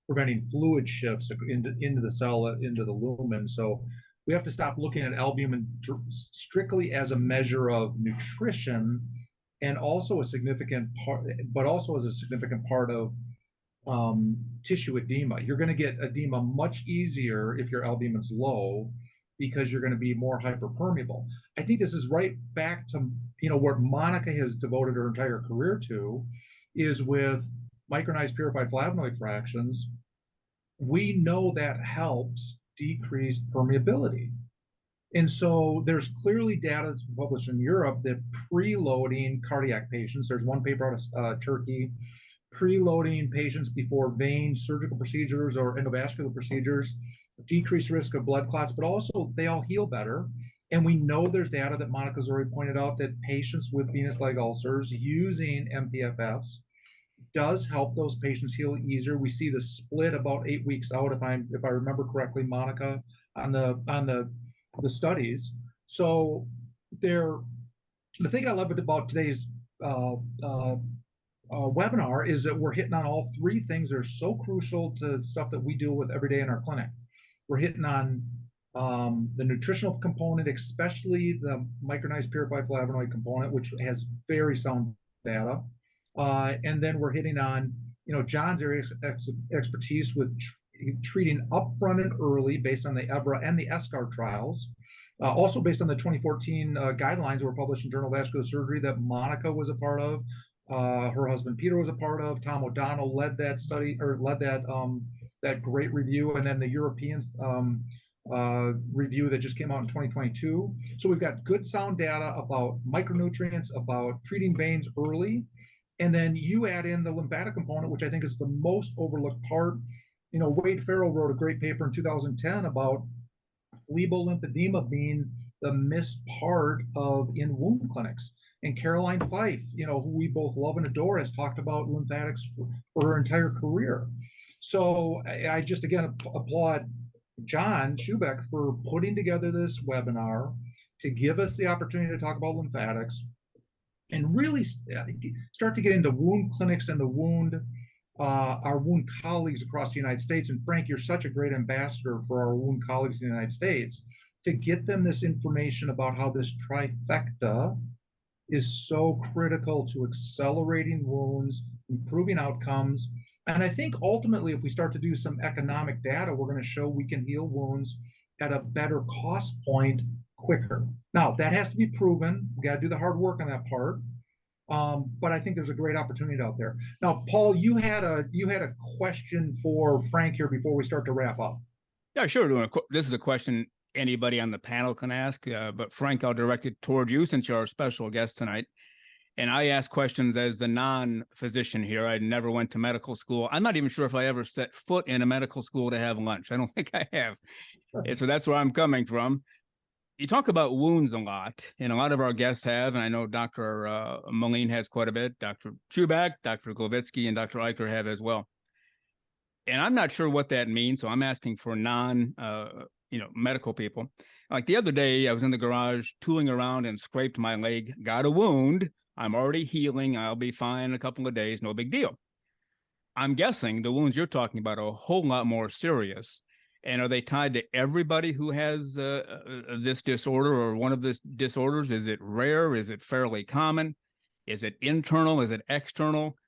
preventing fluid shifts into the cell, into the lumen. So we have to stop looking at albumin strictly as a measure of nutrition, and also a significant part, but also as a significant part of tissue edema. You're going to get edema much easier if your albumin's low, because you're going to be more hyperpermeable. I think this is right back to, what Monica has devoted her entire career to, is with micronized purified flavonoid fractions. We know that helps decrease permeability. And so there's clearly data that's been published in Europe that preloading cardiac patients, there's one paper out of Turkey, preloading patients before vein surgical procedures or endovascular procedures, decreased risk of blood clots, but also they all heal better. And we know there's data that Monica's already pointed out that patients with venous leg ulcers using MPFFs does help those patients heal easier. We see the split about 8 weeks out, if I remember correctly, Monica, on the studies. So the thing I love about today's webinar is that we're hitting on all three things that are so crucial to stuff that we deal with every day in our clinic. We're hitting on the nutritional component, especially the micronized purified flavonoid component, which has very sound data. And then we're hitting on, John's area expertise with treating upfront and early based on the EBRA and the ESCAR trials. Also based on the 2014 guidelines that were published in Journal of Vascular Surgery that Monica was a part of. Her husband Peter was a part of. Tom O'Donnell led that study, or led that great review, and then the European review that just came out in 2022. So we've got good sound data about micronutrients, about treating veins early, and then you add in the lymphatic component, which I think is the most overlooked part. Wade Farrell wrote a great paper in 2010 about lymphedema being the missed part in wound clinics. And Caroline Fife, who we both love and adore, has talked about lymphatics for her entire career. So I just, again, applaud John Schubeck for putting together this webinar to give us the opportunity to talk about lymphatics and really start to get into wound clinics and our wound colleagues across the United States. And Frank, you're such a great ambassador for our wound colleagues in the United States to get them this information about how this trifecta is so critical to accelerating wounds, improving outcomes. And I think ultimately, if we start to do some economic data, we're going to show we can heal wounds at a better cost point quicker. Now, that has to be proven. We got to do the hard work on that part. But I think there's a great opportunity out there. Now, Paul, you had a question for Frank here before we start to wrap up. Yeah, sure. This is a question anybody on the panel can ask, but Frank, I'll direct it toward you since you're our special guest tonight. And I ask questions as the non-physician here. I never went to medical school. I'm not even sure if I ever set foot in a medical school to have lunch. I don't think I have. And so that's where I'm coming from. You talk about wounds a lot, and a lot of our guests have, and I know Dr. Moline has quite a bit, Dr. Schubeck, Dr. Glovitsky, and Dr. Eichler have as well. And I'm not sure what that means, so I'm asking for medical people. Like the other day, I was in the garage tooling around and scraped my leg, got a wound. I'm already healing. I'll be fine in a couple of days. No big deal. I'm guessing the wounds you're talking about are a whole lot more serious. And are they tied to everybody who has this disorder or one of these disorders? Is it rare? Is it fairly common? Is it internal? Is it external?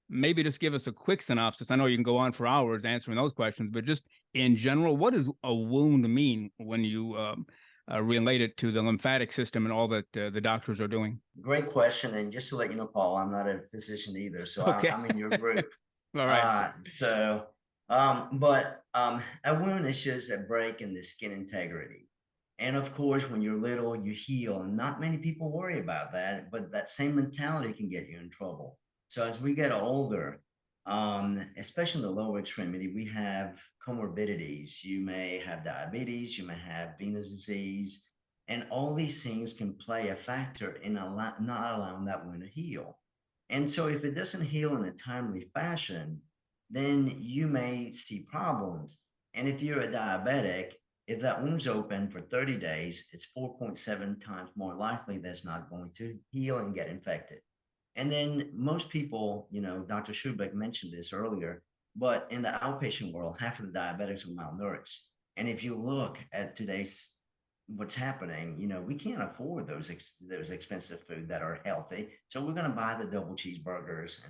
Maybe just give us a quick synopsis. I know you can go on for hours answering those questions, but just in general, what does a wound mean when you relate it to the lymphatic system and all that the doctors are doing? Great question. And just to let you know, Paul, I'm not a physician either, so okay. I'm in your group. All right. But a wound is just a break in the skin integrity. And of course, when you're little, you heal. And not many people worry about that, but that same mentality can get you in trouble. So as we get older, especially in the lower extremity, we have comorbidities. You may have diabetes, you may have venous disease, and all these things can play a factor in not allowing that wound to heal. And so if it doesn't heal in a timely fashion, then you may see problems. And if you're a diabetic, if that wound's open for 30 days, it's 4.7 times more likely that's not going to heal and get infected. And then most people, Dr. Schubeck mentioned this earlier, but in the outpatient world, half of the diabetics are malnourished. And if you look at today's what's happening, we can't afford those expensive food that are healthy. So we're going to buy the double cheeseburgers,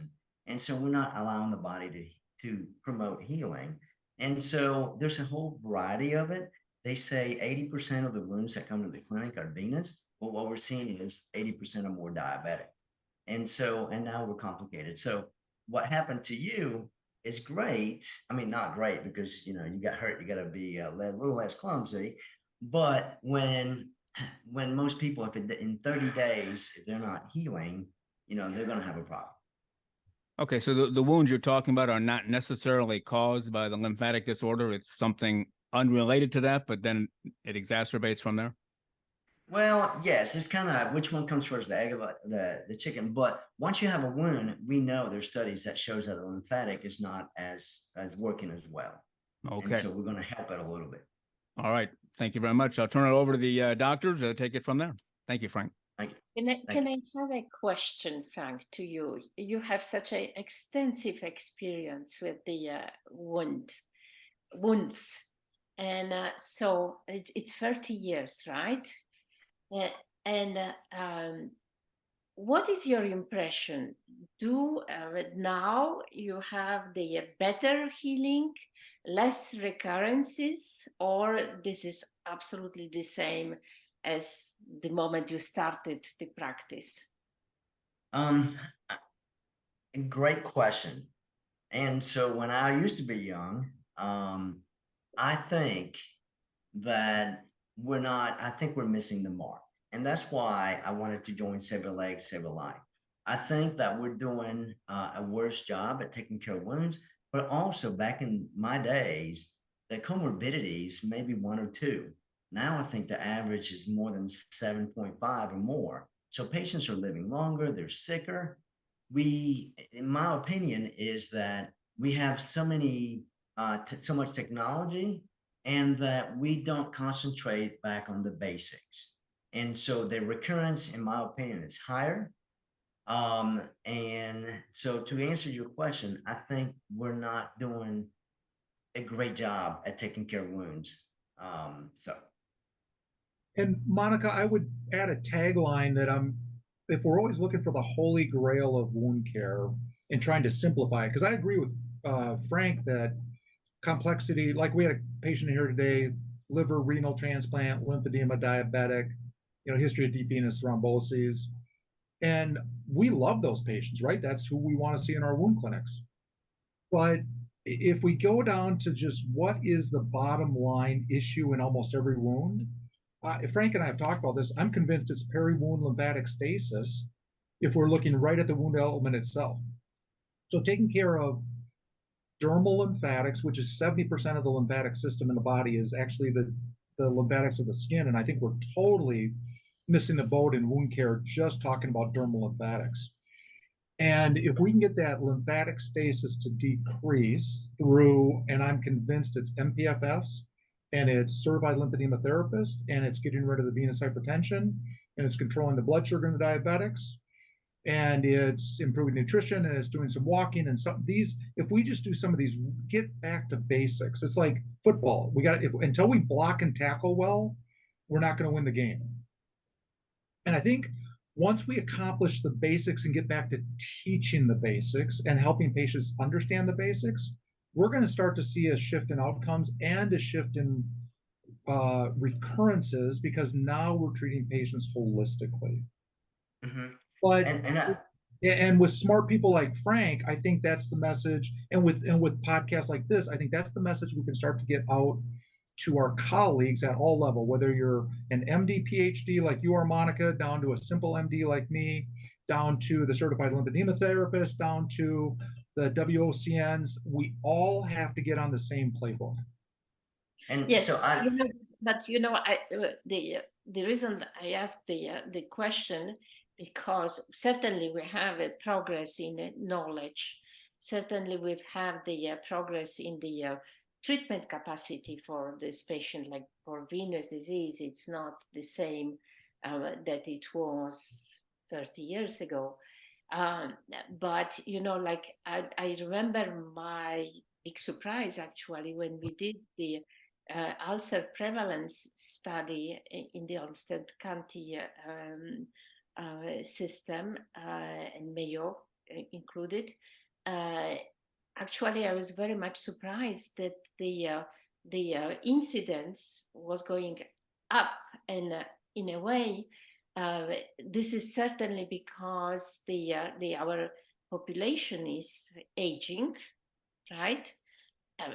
and so we're not allowing the body to promote healing. And so there's a whole variety of it. They say 80% of the wounds that come to the clinic are venous, but what we're seeing is 80% are more diabetic. And now we're complicated. So what happened to you is great. I mean, not great because, you got hurt, you got to be a little less clumsy. But when most people, in 30 days, if they're not healing, they're going to have a problem. Okay, so the wounds you're talking about are not necessarily caused by the lymphatic disorder. It's something unrelated to that, but then it exacerbates from there. Well, yes, it's kind of which one comes first, the egg or the chicken. But once you have a wound, we know there's studies that shows that the lymphatic is not as working as well. Okay. And so we're going to help it a little bit. All right. Thank you very much. I'll turn it over to the doctors to take it from there. Thank you, Frank. Thank you. Can I have a question, Frank, to you? You have such an extensive experience with the wounds. And so it's 30 years, right? What is your impression? Do now you have the better healing, less recurrences, or this is absolutely the same as the moment you started the practice? Great question. And so when I used to be young, I think that I think we're missing the mark. And that's why I wanted to join Save a Leg, Save a Life. I think that we're doing a worse job at taking care of wounds, but also back in my days, the comorbidities, maybe 1 or 2. Now I think the average is more than 7.5 or more. So patients are living longer, they're sicker. In my opinion, is that we have so much technology, and that we don't concentrate back on the basics. And so the recurrence, in my opinion, is higher. And so to answer your question, I think we're not doing a great job at taking care of wounds. And Monica, I would add a tagline that if we're always looking for the holy grail of wound care and trying to simplify it, because I agree with Frank that complexity, like we had a patient here today, liver, renal transplant, lymphedema, diabetic, history of deep venous thromboses. And we love those patients, right? That's who we want to see in our wound clinics. But if we go down to just what is the bottom line issue in almost every wound, Frank and I have talked about this. I'm convinced it's peri-wound lymphatic stasis if we're looking right at the wound element itself. So taking care of dermal lymphatics, which is 70% of the lymphatic system in the body, is actually the lymphatics of the skin. And I think we're totally missing the boat in wound care just talking about dermal lymphatics. And if we can get that lymphatic stasis to decrease through, and I'm convinced it's MPFFs, and it's certified lymphedema therapist, and it's getting rid of the venous hypertension, and it's controlling the blood sugar in the diabetics, and it's improving nutrition, and it's doing some walking, and if we just do some of these, get back to basics. It's like football. Until we block and tackle well, we're not going to win the game. And I think once we accomplish the basics and get back to teaching the basics and helping patients understand the basics, we're going to start to see a shift in outcomes and a shift in recurrences, because now we're treating patients holistically. Mm-hmm. But and with smart people like Frank, I think that's the message. And with podcasts like this, I think that's the message we can start to get out to our colleagues at all level, whether you're an MD, PhD like you are, Monica, down to a simple MD like me, down to the certified lymphedema therapist, down to the WOCNs. We all have to get on the same playbook. And yes, so the reason I asked the question, because certainly we have a progress in knowledge. Certainly we've had the progress in the treatment capacity for this patient, like for venous disease. It's not the same that it was 30 years ago. But, I remember my big surprise, actually, when we did the ulcer prevalence study in the Olmsted County system, and Mayo included, actually I was very much surprised that the incidence was going up, and in a way, this is certainly because our population is aging, right?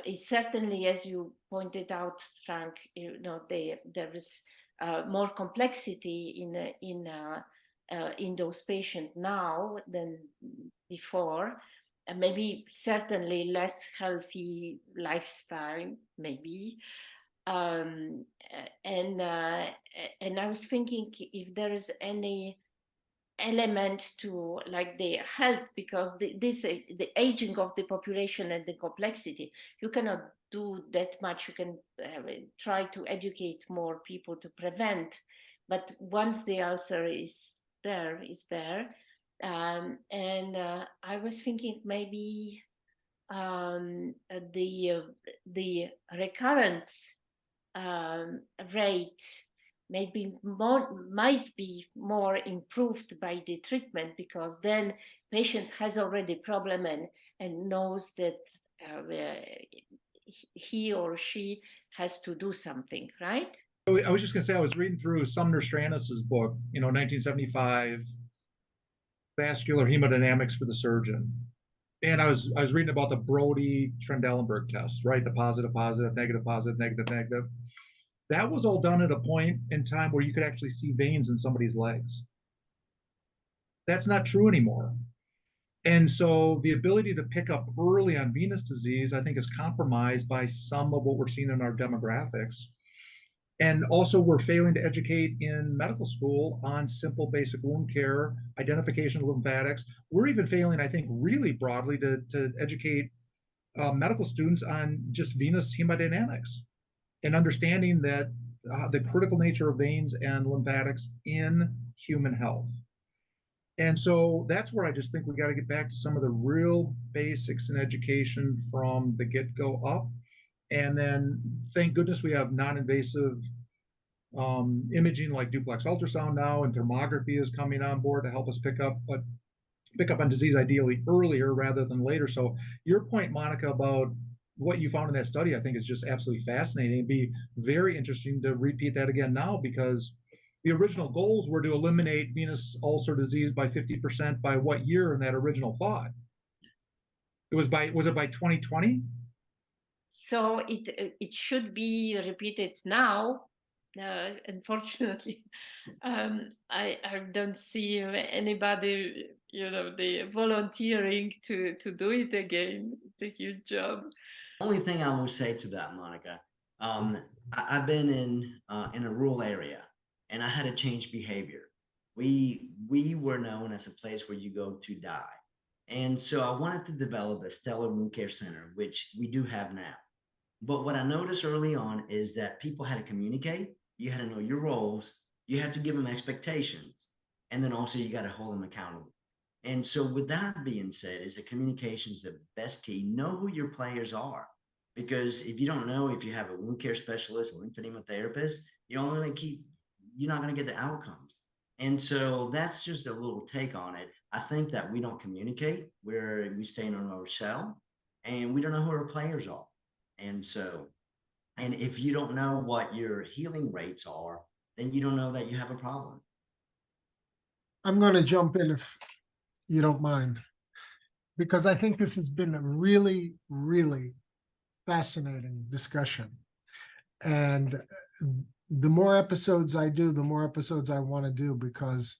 It's certainly, as you pointed out, Frank, there is more complexity in those patients now than before. Maybe certainly less healthy lifestyle, maybe. And I was thinking if there is any element to like the health, because the aging of the population and the complexity, you cannot do that much. You can try to educate more people to prevent, but once the ulcer is there, and I was thinking maybe the recurrence rate might be more improved by the treatment, because then patient has already problem and knows that he or she has to do something, right? I was just going to say, I was reading through Sumner Stranis's book, 1975, Vascular Hemodynamics for the Surgeon. And I was reading about the Brody Trendelenburg test, right? The positive, negative, negative. That was all done at a point in time where you could actually see veins in somebody's legs. That's not true anymore. And so the ability to pick up early on venous disease, I think, is compromised by some of what we're seeing in our demographics. And also, we're failing to educate in medical school on simple basic wound care, identification of lymphatics. We're even failing, I think, really broadly to educate medical students on just venous hemodynamics and understanding that the critical nature of veins and lymphatics in human health. And so that's where I just think we got to get back to some of the real basics in education from the get-go up. And then, thank goodness, we have non-invasive imaging like duplex ultrasound now, and thermography is coming on board to help us pick up on disease ideally earlier rather than later. So your point, Monica, about what you found in that study, I think, is just absolutely fascinating. It'd be very interesting to repeat that again now, because the original goals were to eliminate venous ulcer disease by 50% by what year in that original thought? Was it by 2020? So it should be repeated now. Unfortunately, I don't see anybody, the volunteering to do it again. It's a huge job. Only thing I will say to that, Monica, I've been in a rural area, and I had to change behavior. We were known as a place where you go to die. And so I wanted to develop a stellar wound care center, which we do have now. But what I noticed early on is that people had to communicate. You had to know your roles. You had to give them expectations. And then also you got to hold them accountable. And so with that being said, is that communication is the best key. Know who your players are. Because if you don't know if you have a wound care specialist, a lymphedema therapist, you're not going to get the outcomes. And so that's just a little take on it. I think that we don't communicate, we stay in our shell, and we don't know who our players are. And if you don't know what your healing rates are, then you don't know that you have a problem. I'm going to jump in if you don't mind, because I think this has been a really, really fascinating discussion. And the more episodes I do, the more episodes I want to do, because,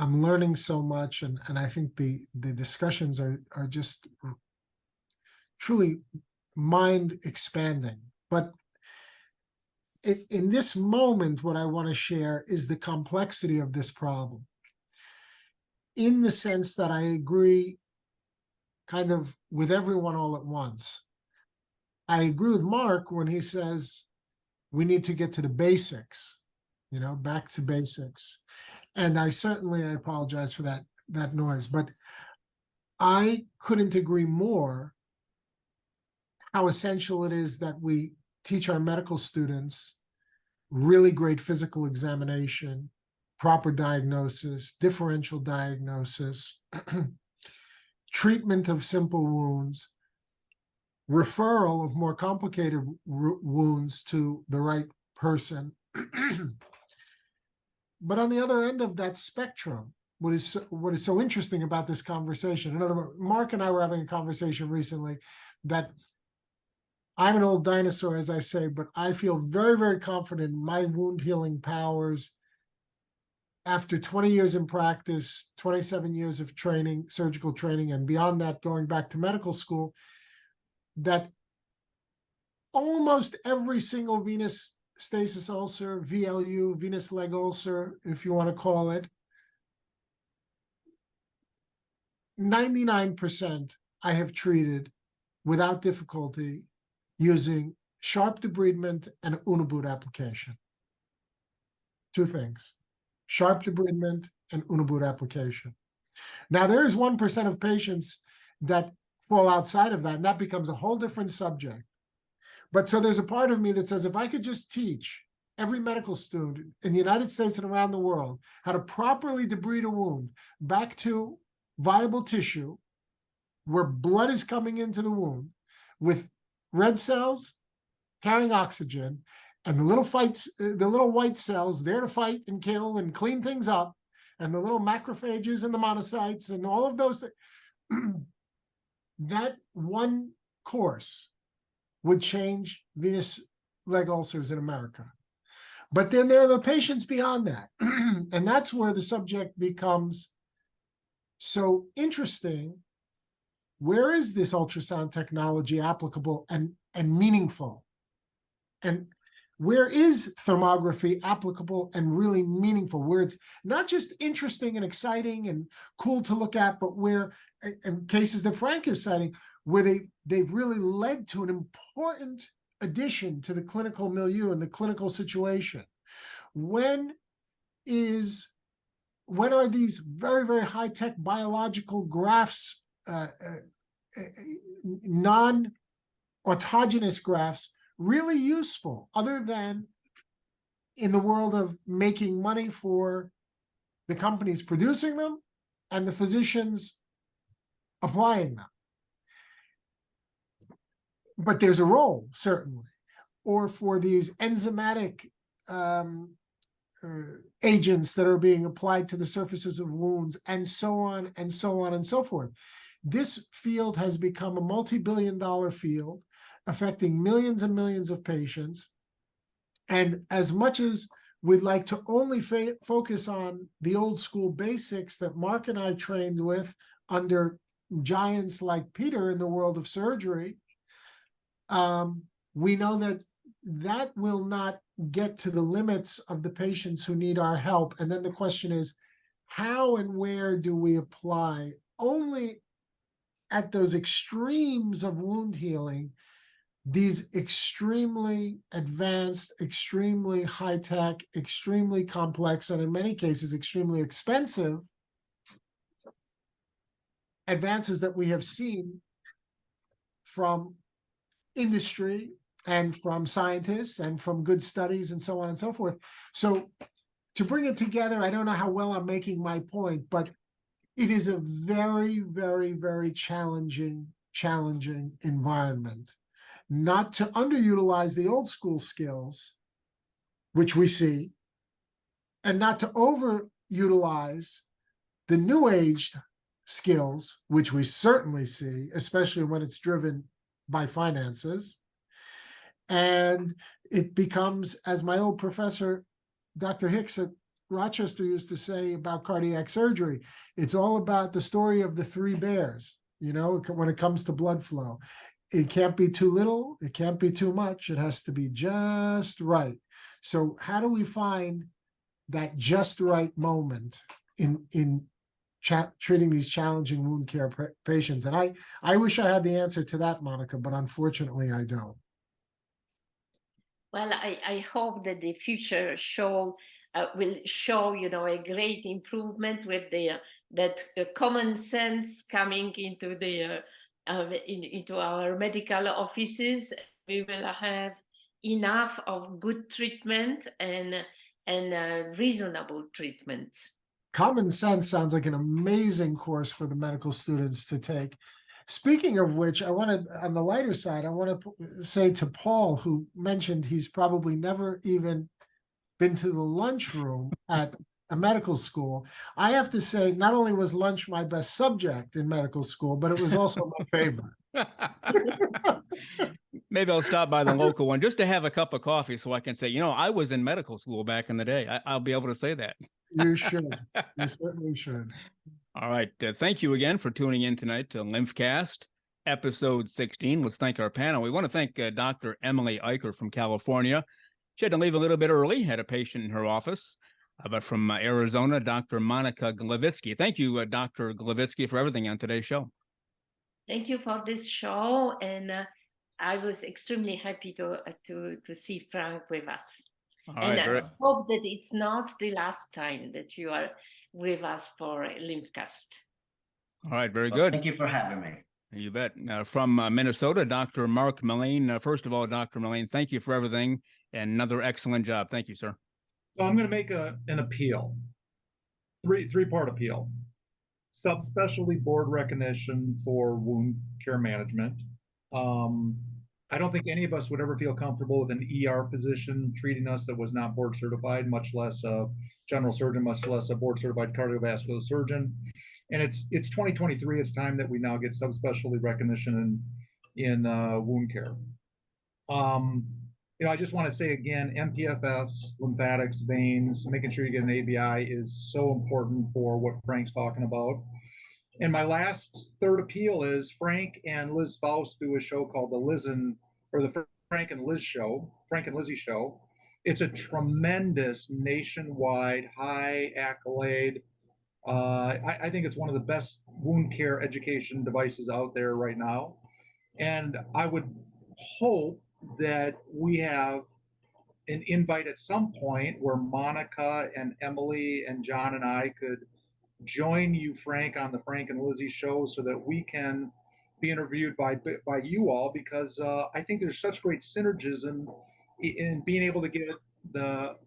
I'm learning so much, and I think the discussions are just truly mind expanding. But in this moment, what I want to share is the complexity of this problem, in the sense that I agree kind of with everyone all at once. I agree with Mark when he says we need to get to the basics, back to basics. And I apologize for that noise, but I couldn't agree more how essential it is that we teach our medical students really great physical examination, proper diagnosis, differential diagnosis, treatment of simple wounds, referral of more complicated wounds to the right person. But on the other end of that spectrum, what is so interesting about this conversation, in other words, Mark and I were having a conversation recently that I'm an old dinosaur, as I say, but I feel very, very confident in my wound healing powers after 20 years in practice, 27 years of training, surgical training, and beyond that, going back to medical school, that almost every single venous stasis ulcer, VLU, venous leg ulcer, if you want to call it, 99% I have treated without difficulty using sharp debridement and Uniboot application. Two things, sharp debridement and Uniboot application. Now, there is 1% of patients that fall outside of that, and that becomes a whole different subject. But so there's a part of me that says, if I could just teach every medical student in the United States and around the world how to properly debride a wound back to viable tissue where blood is coming into the wound with red cells carrying oxygen and the little white cells there to fight and kill and clean things up, and the little macrophages and the monocytes and all of those things, that one course would change venous leg ulcers in America. But then there are the patients beyond that. And that's where the subject becomes so interesting. Where is this ultrasound technology applicable and meaningful? And where is thermography applicable and really meaningful, where it's not just interesting and exciting and cool to look at, but where, in cases that Frank is citing, where they've really led to an important addition to the clinical milieu and the clinical situation? When are these very, very high-tech biological grafts, non-autogenous grafts, really useful, other than in the world of making money for the companies producing them and the physicians applying them? But there's a role, certainly, or for these enzymatic agents that are being applied to the surfaces of wounds, and so on and so on and so forth. This field has become a multi-billion-dollar field affecting millions and millions of patients. And as much as we'd like to only focus on the old school basics that Mark and I trained with under giants like Peter in the world of surgery, we know that that will not get to the limits of the patients who need our help. And then the question is, how and where do we apply only at those extremes of wound healing these extremely advanced, extremely high-tech, extremely complex, and in many cases, extremely expensive advances that we have seen from industry and from scientists and from good studies and so on and so forth. So to bring it together, I don't know how well I'm making my point, but it is a very, very, very challenging environment. Not to underutilize the old school skills, which we see, and not to overutilize the new aged skills, which we certainly see, especially when it's driven by finances. And it becomes, as my old professor, Dr. Hicks at Rochester used to say about cardiac surgery, it's all about the story of the three bears, when it comes to blood flow. It can't be too little, it can't be too much, it has to be just right. So how do we find that just right moment in treating these challenging wound care patients? And I wish I had the answer to that, Monica, but unfortunately I don't. Well, I hope that the future will show, a great improvement with that common sense coming into the into our medical offices, we will have enough of good treatment and reasonable treatments. Common Sense sounds like an amazing course for the medical students to take. Speaking of which, I want to, on the lighter side, I want to say to Paul, who mentioned he's probably never even been to the lunchroom at a medical school. I have to say, not only was lunch my best subject in medical school, but it was also my favorite. Maybe I'll stop by the local one just to have a cup of coffee so I can say, I was in medical school back in the day. I'll be able to say that. You should. You certainly should. All right. Thank you again for tuning in tonight to LymphCast, episode 16. Let's thank our panel. We want to thank Dr. Emily Eicher from California. She had to leave a little bit early, had a patient in her office. But from Arizona, Dr. Monica Glavitsky. Thank you, Dr. Glavitsky, for everything on today's show. Thank you for this show. And I was extremely happy to see Frank with us. All and right, I hope that it's not the last time that you are with us for LymphCast. All right, very good. Thank you for having me. You bet. From Minnesota, Dr. Mark Mullane. First of all, Dr. Mullane, thank you for everything and another excellent job. Thank you, sir. So I'm going to make an appeal, three-part appeal. Subspecialty board recognition for wound care management. I don't think any of us would ever feel comfortable with an ER physician treating us that was not board certified, much less a general surgeon, much less a board certified cardiovascular surgeon. And it's 2023. It's time that we now get subspecialty recognition in wound care. I just want to say again, MPFFs, lymphatics, veins, making sure you get an ABI is so important for what Frank's talking about. And my last third appeal is Frank and Liz Faust do a show called the Frank and Liz show, Frank and Lizzie show. It's a tremendous nationwide, high accolade. I think it's one of the best wound care education devices out there right now. And I would hope that we have an invite at some point where Monica and Emily and John and I could join you, Frank, on the Frank and Lizzie show so that we can be interviewed by you all, because I think there's such great synergism in being able to get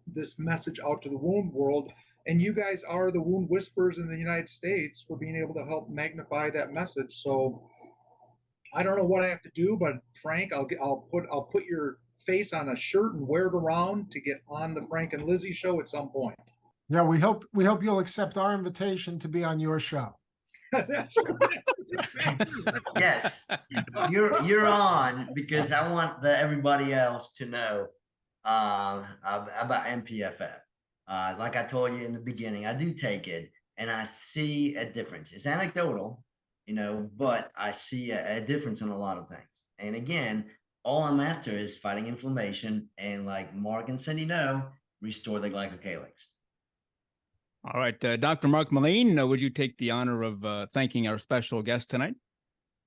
this message out to the wound world. And you guys are the wound whisperers in the United States for being able to help magnify that message. So I don't know what I have to do, but Frank, I'll put your face on a shirt and wear it around to get on the Frank and Lizzie show at some point. Yeah, we hope you'll accept our invitation to be on your show. Yes, you're on, because I want everybody else to know about MPFF. Like I told you in the beginning, I do take it, and I see a difference. It's anecdotal, but I see a difference in a lot of things. And again, all I'm after is fighting inflammation, and like Mark and Cindy restore the glycocalyx. All right, Dr. Mark Mullane, would you take the honor of thanking our special guest tonight?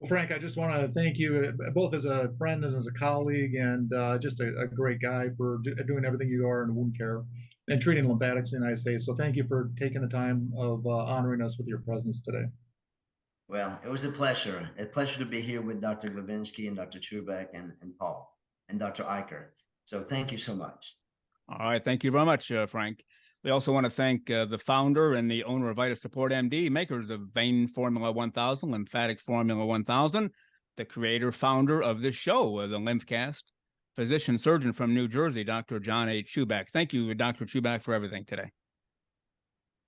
Well, Frank, I just want to thank you both as a friend and as a colleague, and just a great guy for doing everything you are in wound care and treating lymphatics in the United States. So thank you for taking the time of honoring us with your presence today. Well, it was a pleasure to be here with Dr. Glavitsky and Dr. Trubeck and Paul and Dr. Eicher. So thank you so much. All right, thank you very much, Frank. We also want to thank the founder and the owner of Vita Support MD, makers of Vein Formula 1000, Lymphatic Formula 1000, the creator, founder of this show, the LymphCast, physician surgeon from New Jersey, Dr. John A. Trubeck. Thank you, Dr. Trubeck, for everything today.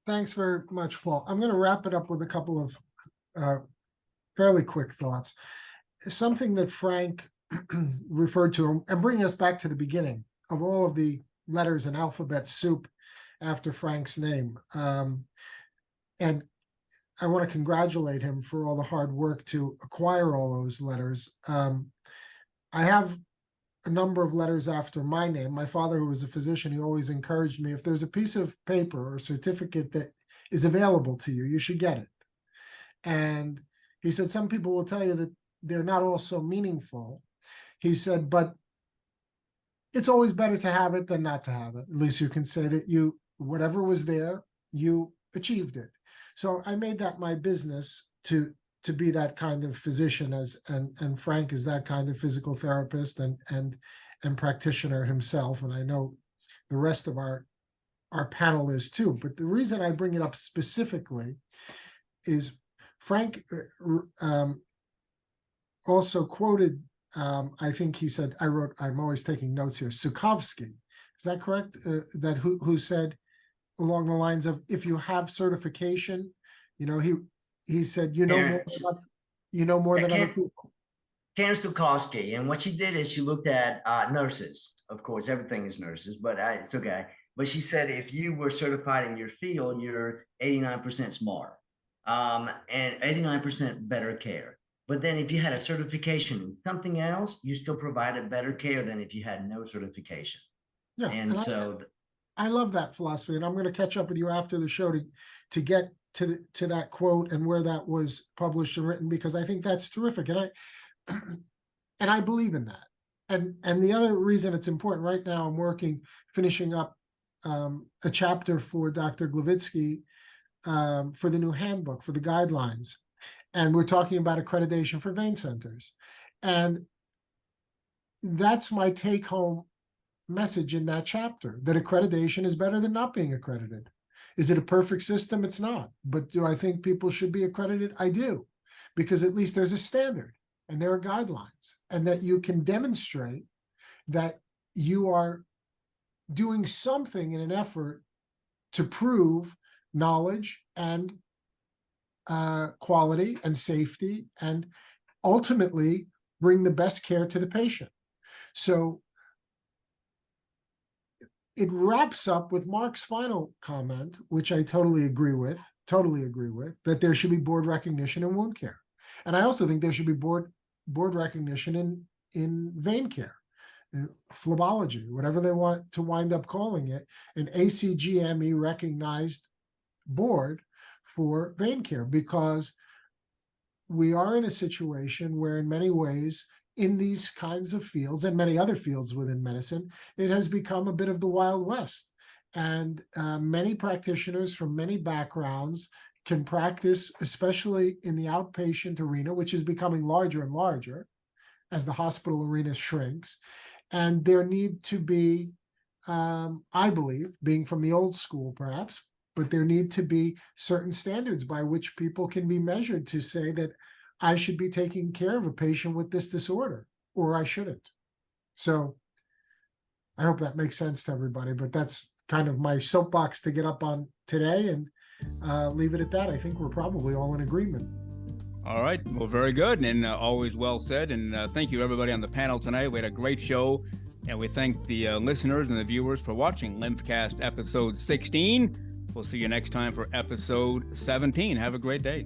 Thanks very much, Paul. I'm going to wrap it up with a couple of fairly quick thoughts. Something that Frank referred to, and bringing us back to the beginning of all of the letters in alphabet soup after Frank's name. And I want to congratulate him for all the hard work to acquire all those letters. I have a number of letters after my name. My father, who was a physician, he always encouraged me, if there's a piece of paper or certificate that is available to you, you should get it. And he said, some people will tell you that they're not all so meaningful. He said, but it's always better to have it than not to have it. At least you can say that whatever was there, you achieved it. So I made that my business to to be that kind of physician and Frank is that kind of physical therapist and practitioner himself. And I know the rest of our panel is too. But the reason I bring it up specifically is Frank also quoted, I think he said, I'm always taking notes here, Sukovsky. Is that correct? Who said along the lines of, if you have certification, he said, you know more than other people. Karen Sukovsky, and what she did is she looked at nurses. Of course, everything is nurses, but it's okay. But she said if you were certified in your field, you're 89% smart and 89% better care. But then if you had a certification in something else, you still provided better care than if you had no certification. Yeah, and so I love that philosophy, and I'm going to catch up with you after the show to get to that quote and where that was published and written, because I think that's terrific, and I believe in that. And the other reason it's important right now, I'm finishing up a chapter for Dr. Glavitsky for the new handbook, for the guidelines, and we're talking about accreditation for vein centers, and that's my take-home message in that chapter, that accreditation is better than not being accredited. Is it a perfect system? It's not. But do I think people should be accredited? I do, because at least there's a standard and there are guidelines, and that you can demonstrate that you are doing something in an effort to prove knowledge and quality and safety, and ultimately bring the best care to the patient. So it wraps up with Mark's final comment, which I totally agree with, that there should be board recognition in wound care. And I also think there should be board recognition in vein care, in phlebology, whatever they want to wind up calling it, an ACGME recognized board for vein care, because we are in a situation where in many ways, in these kinds of fields and many other fields within medicine, it has become a bit of the Wild West. And many practitioners from many backgrounds can practice, especially in the outpatient arena, which is becoming larger and larger as the hospital arena shrinks. And there need to be, I believe, being from the old school perhaps, but there need to be certain standards by which people can be measured to say that I should be taking care of a patient with this disorder, or I shouldn't. So I hope that makes sense to everybody, but that's kind of my soapbox to get up on today, and leave it at that. I think we're probably all in agreement. All right. Well, very good, and always well said. And thank you, everybody on the panel tonight. We had a great show, and we thank the listeners and the viewers for watching LymphCast episode 16. We'll see you next time for episode 17. Have a great day.